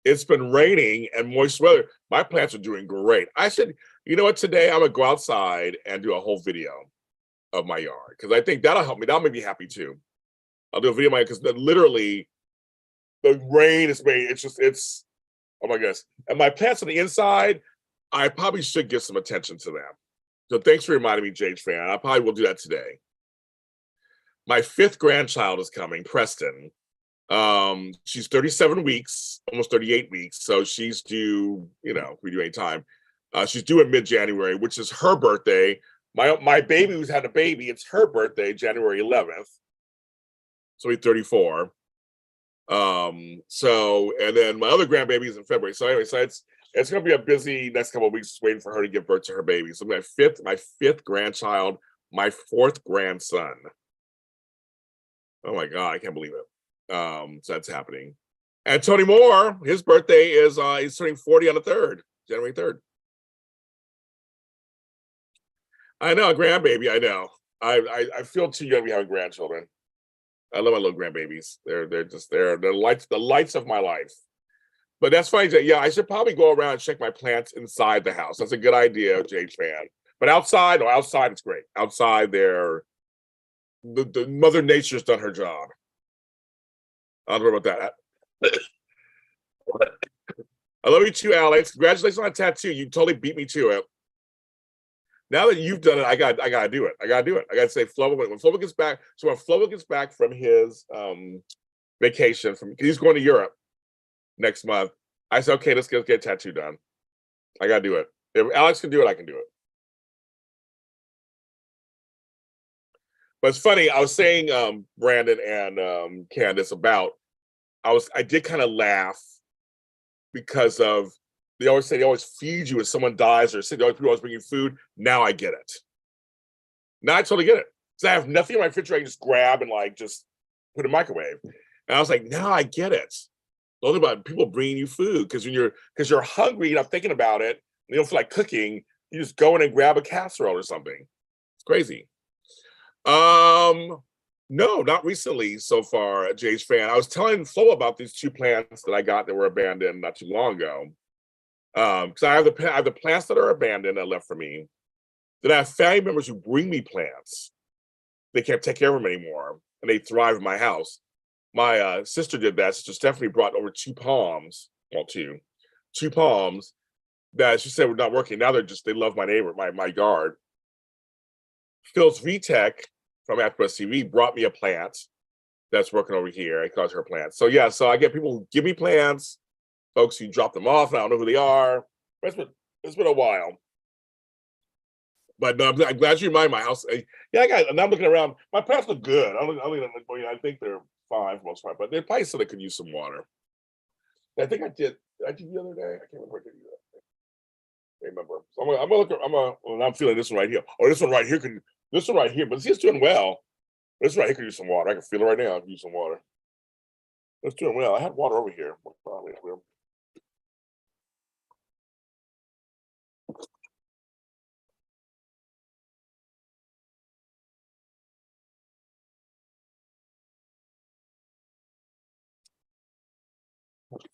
It's been raining and moist weather. My plants are doing great. I said, You know what? Today I'm gonna go outside and do a whole video of my yard because I think that'll help me. That'll make me happy too. I'll do a video of my because literally the rain is made. It's oh my goodness. And my plants on the inside, I probably should give some attention to them. So thanks for reminding me, JH fan. I probably will do that today. My 5th grandchild is coming, Preston. She's 37 weeks, almost 38 weeks. So she's due, you know, we do any time. She's due in mid-January, which is her birthday. My baby who's had a baby, it's her birthday, January 11th. So he's 34. So, and then my other grandbaby is in February. So anyway, so it's gonna be a busy next couple of weeks waiting for her to give birth to her baby. So my fifth grandchild, my 4th grandson. Oh my God, I can't believe it. So that's happening. And Tony Moore, his birthday is he's turning 40 on the 3rd, January 3rd. I know, a grandbaby, I know. I feel too young to be having grandchildren. I love my little grandbabies. They're the lights of my life. But that's funny. Yeah, I should probably go around and check my plants inside the house. That's a good idea, JH fan. But outside, outside it's great. Outside, the Mother Nature's done her job. I don't know about that. I love you too, Alex. Congratulations on a tattoo. You totally beat me to it. Now that you've done it, I gotta do it. I gotta say, Flobo, when Flobo gets back. So when Flobo gets back from his vacation, he's going to Europe next month. I said, okay, let's get a tattoo done. I gotta do it. If Alex can do it, I can do it. But it's funny. I was saying, Brandon and Candace about. I did kind of laugh because of. They always say they always feed you when someone dies, or say people always bring you food. Now I get it. Now I totally get it. So I have nothing in my refrigerator I can just grab and like just put in the microwave. And I was like, now I get it. Don't think about people bringing you food because you're hungry, you're not thinking about it, and you don't feel like cooking. You just go in and grab a casserole or something. It's crazy. No, not recently so far, JH fan. I was telling Flo about these 2 plants that I got that were abandoned not too long ago. Because I have the plants that are abandoned that left for me. Then I have family members who bring me plants. They can't take care of them anymore, and they thrive in my house. My sister did that. Sister Stephanie brought over 2 palms, well, two palms that she said were not working. Now they love my neighbor, my yard. Phil's VTech from AfterBuzz TV brought me a plant that's working over here. I call it her plant. So yeah, so I get people who give me plants. Folks who drop them off, and I don't know who they are. It's been a while. But no, I'm glad you reminded my house. Yeah, and I'm looking around. My plants look good. I think they're fine for the most part, but they probably said they could use some water. I think I did. Did I do the other day? I can't remember if I did that. I remember. So I'm gonna look. I'm feeling this one right here. Oh, this one right here can. This one right here, but it's doing well. This one right here could use some water. I can feel it right now. I can use some water. It's doing well. I had water over here. Probably.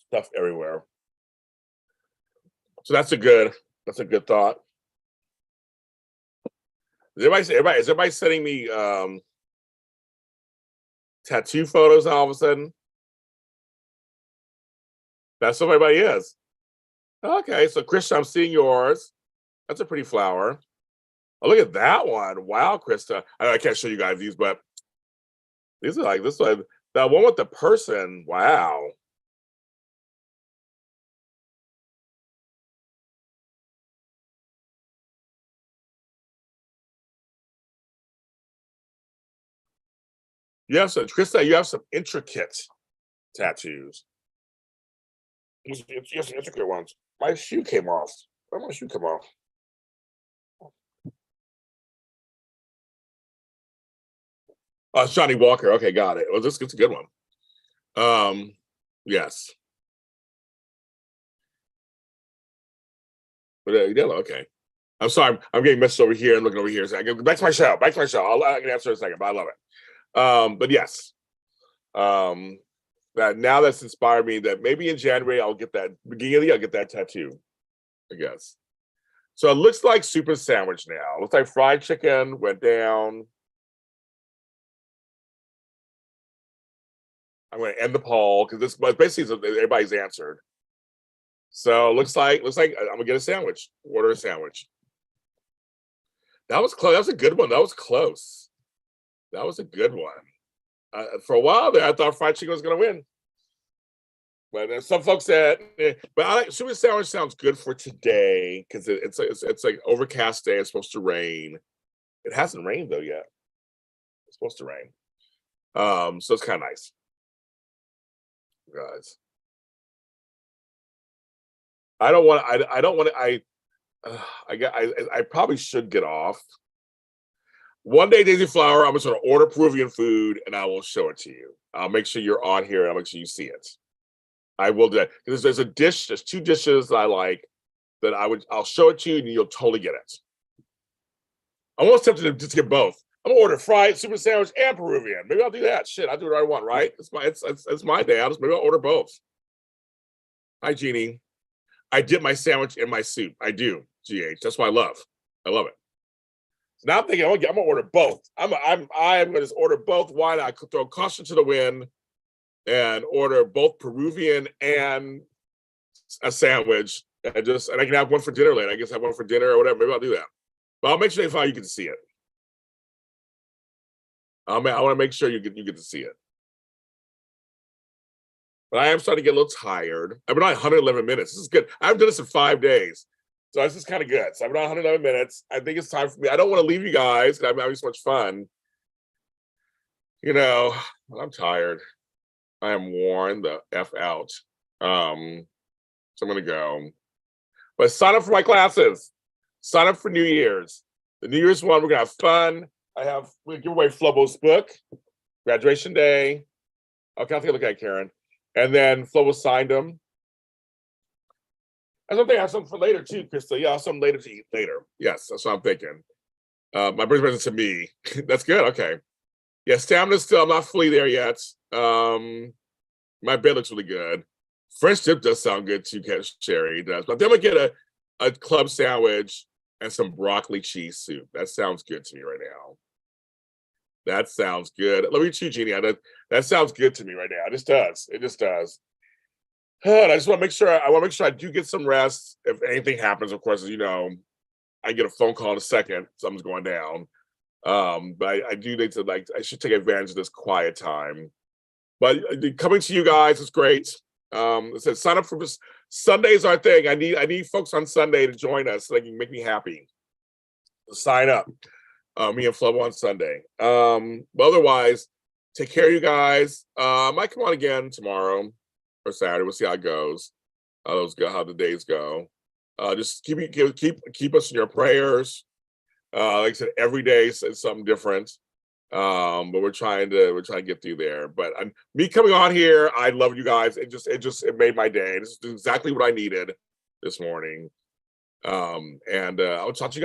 Stuff everywhere. So that's a good thought. Is everybody sending me tattoo photos all of a sudden? That's what everybody is. Okay, so Krista, I'm seeing yours. That's a pretty flower. Oh, look at that one. Wow, Krista. I can't show you guys these, but these are like this one. That one with the person. Wow. Krista, you have some intricate tattoos. You have some intricate ones. My shoe came off. Where did my shoe come off? Oh, it's Johnny Walker. Okay, got it. Well, it's a good one. Yes. But yellow, okay. I'm sorry, I'm getting messed over here and looking over here. So I go back to my show. I can answer in a second, but I love it. But yes. That now that's inspired me that maybe in January I'll get that beginning of the year, I'll get that tattoo, I guess. So it looks like super sandwich now. Looks like fried chicken went down. I'm going to end the poll because this basically everybody's answered. So looks like I'm gonna get a sandwich. Order a sandwich. That was close. That was a good one. That was close. That was a good one. For a while there, I thought fried chicken was gonna win. But some folks said, but I like super sandwich sounds good for today because it's like overcast day. It's supposed to rain. It hasn't rained though yet. It's supposed to rain. So it's kind of nice, guys. I don't want. I probably should get off. One day, Daisy Flower, I'm just gonna order Peruvian food and I will show it to you. I'll make sure you're on here and I'll make sure you see it. I will do that because there's a dish. There's two dishes that I like that I'll show it to you and you'll totally get it. I'm almost tempted to just get both. I'm gonna order fried super sandwich and Peruvian. Maybe I'll do that. Shit, I'll do what I want, right? It's my day. Maybe I'll order both. Hi, Jeannie. I dip my sandwich in my soup. I do, GH. That's what I love. I love it. So now I'm thinking I'm gonna order both. I'm gonna just order both. Why not throw caution to the wind and order both Peruvian and a sandwich and I can have one for dinner later. I guess I have one for dinner or whatever. Maybe I'll do that. But I'll make sure you can see it. I want to make sure you get to see it. But I am starting to get a little tired. I've been on 111 minutes. This is good. I haven't done this in 5 days. So this is kind of good. So I've been on 111 minutes. I think it's time for me. I don't want to leave you guys because I'm having so much fun. You know, I'm tired. I am worn the F out. So I'm going to go. But sign up for my classes. Sign up for New Year's. The New Year's one, we're going to have fun. We give away Flobo's book, graduation day. Okay, I'll take a look at it, Karen. And then Flobo signed them. I don't think I have something for later too, Krista. Yeah, I'll have something later to eat later. Yes, that's what I'm thinking. My birthday present to me. That's good. Okay. Yeah, stamina's still. I'm not fully there yet. My bed looks really good. French dip does sound good too, Sherry does. But then I'm gonna get a club sandwich and some broccoli cheese soup. That sounds good to me right now. That sounds good. Let me chew, Jeannie. That sounds good to me right now. It just does. It just does. And I just want to make sure. I want to make sure I do get some rest. If anything happens, of course, as you know, I get a phone call in a second. Something's going down. But I do need to I should take advantage of this quiet time. But coming to you guys is great. It says sign up for this. Sunday's our thing. I need folks on Sunday to join us so they can make me happy. Sign up. Me and Flobo on Sunday. But otherwise, take care of you guys. I might come on again tomorrow or Saturday. We'll see how it goes. How the days go. Just keep us in your prayers. Like I said, every day is something different. But we're trying to get through there. But me coming on here, I love you guys. It made my day. This is exactly what I needed this morning. And I'll talk to you guys.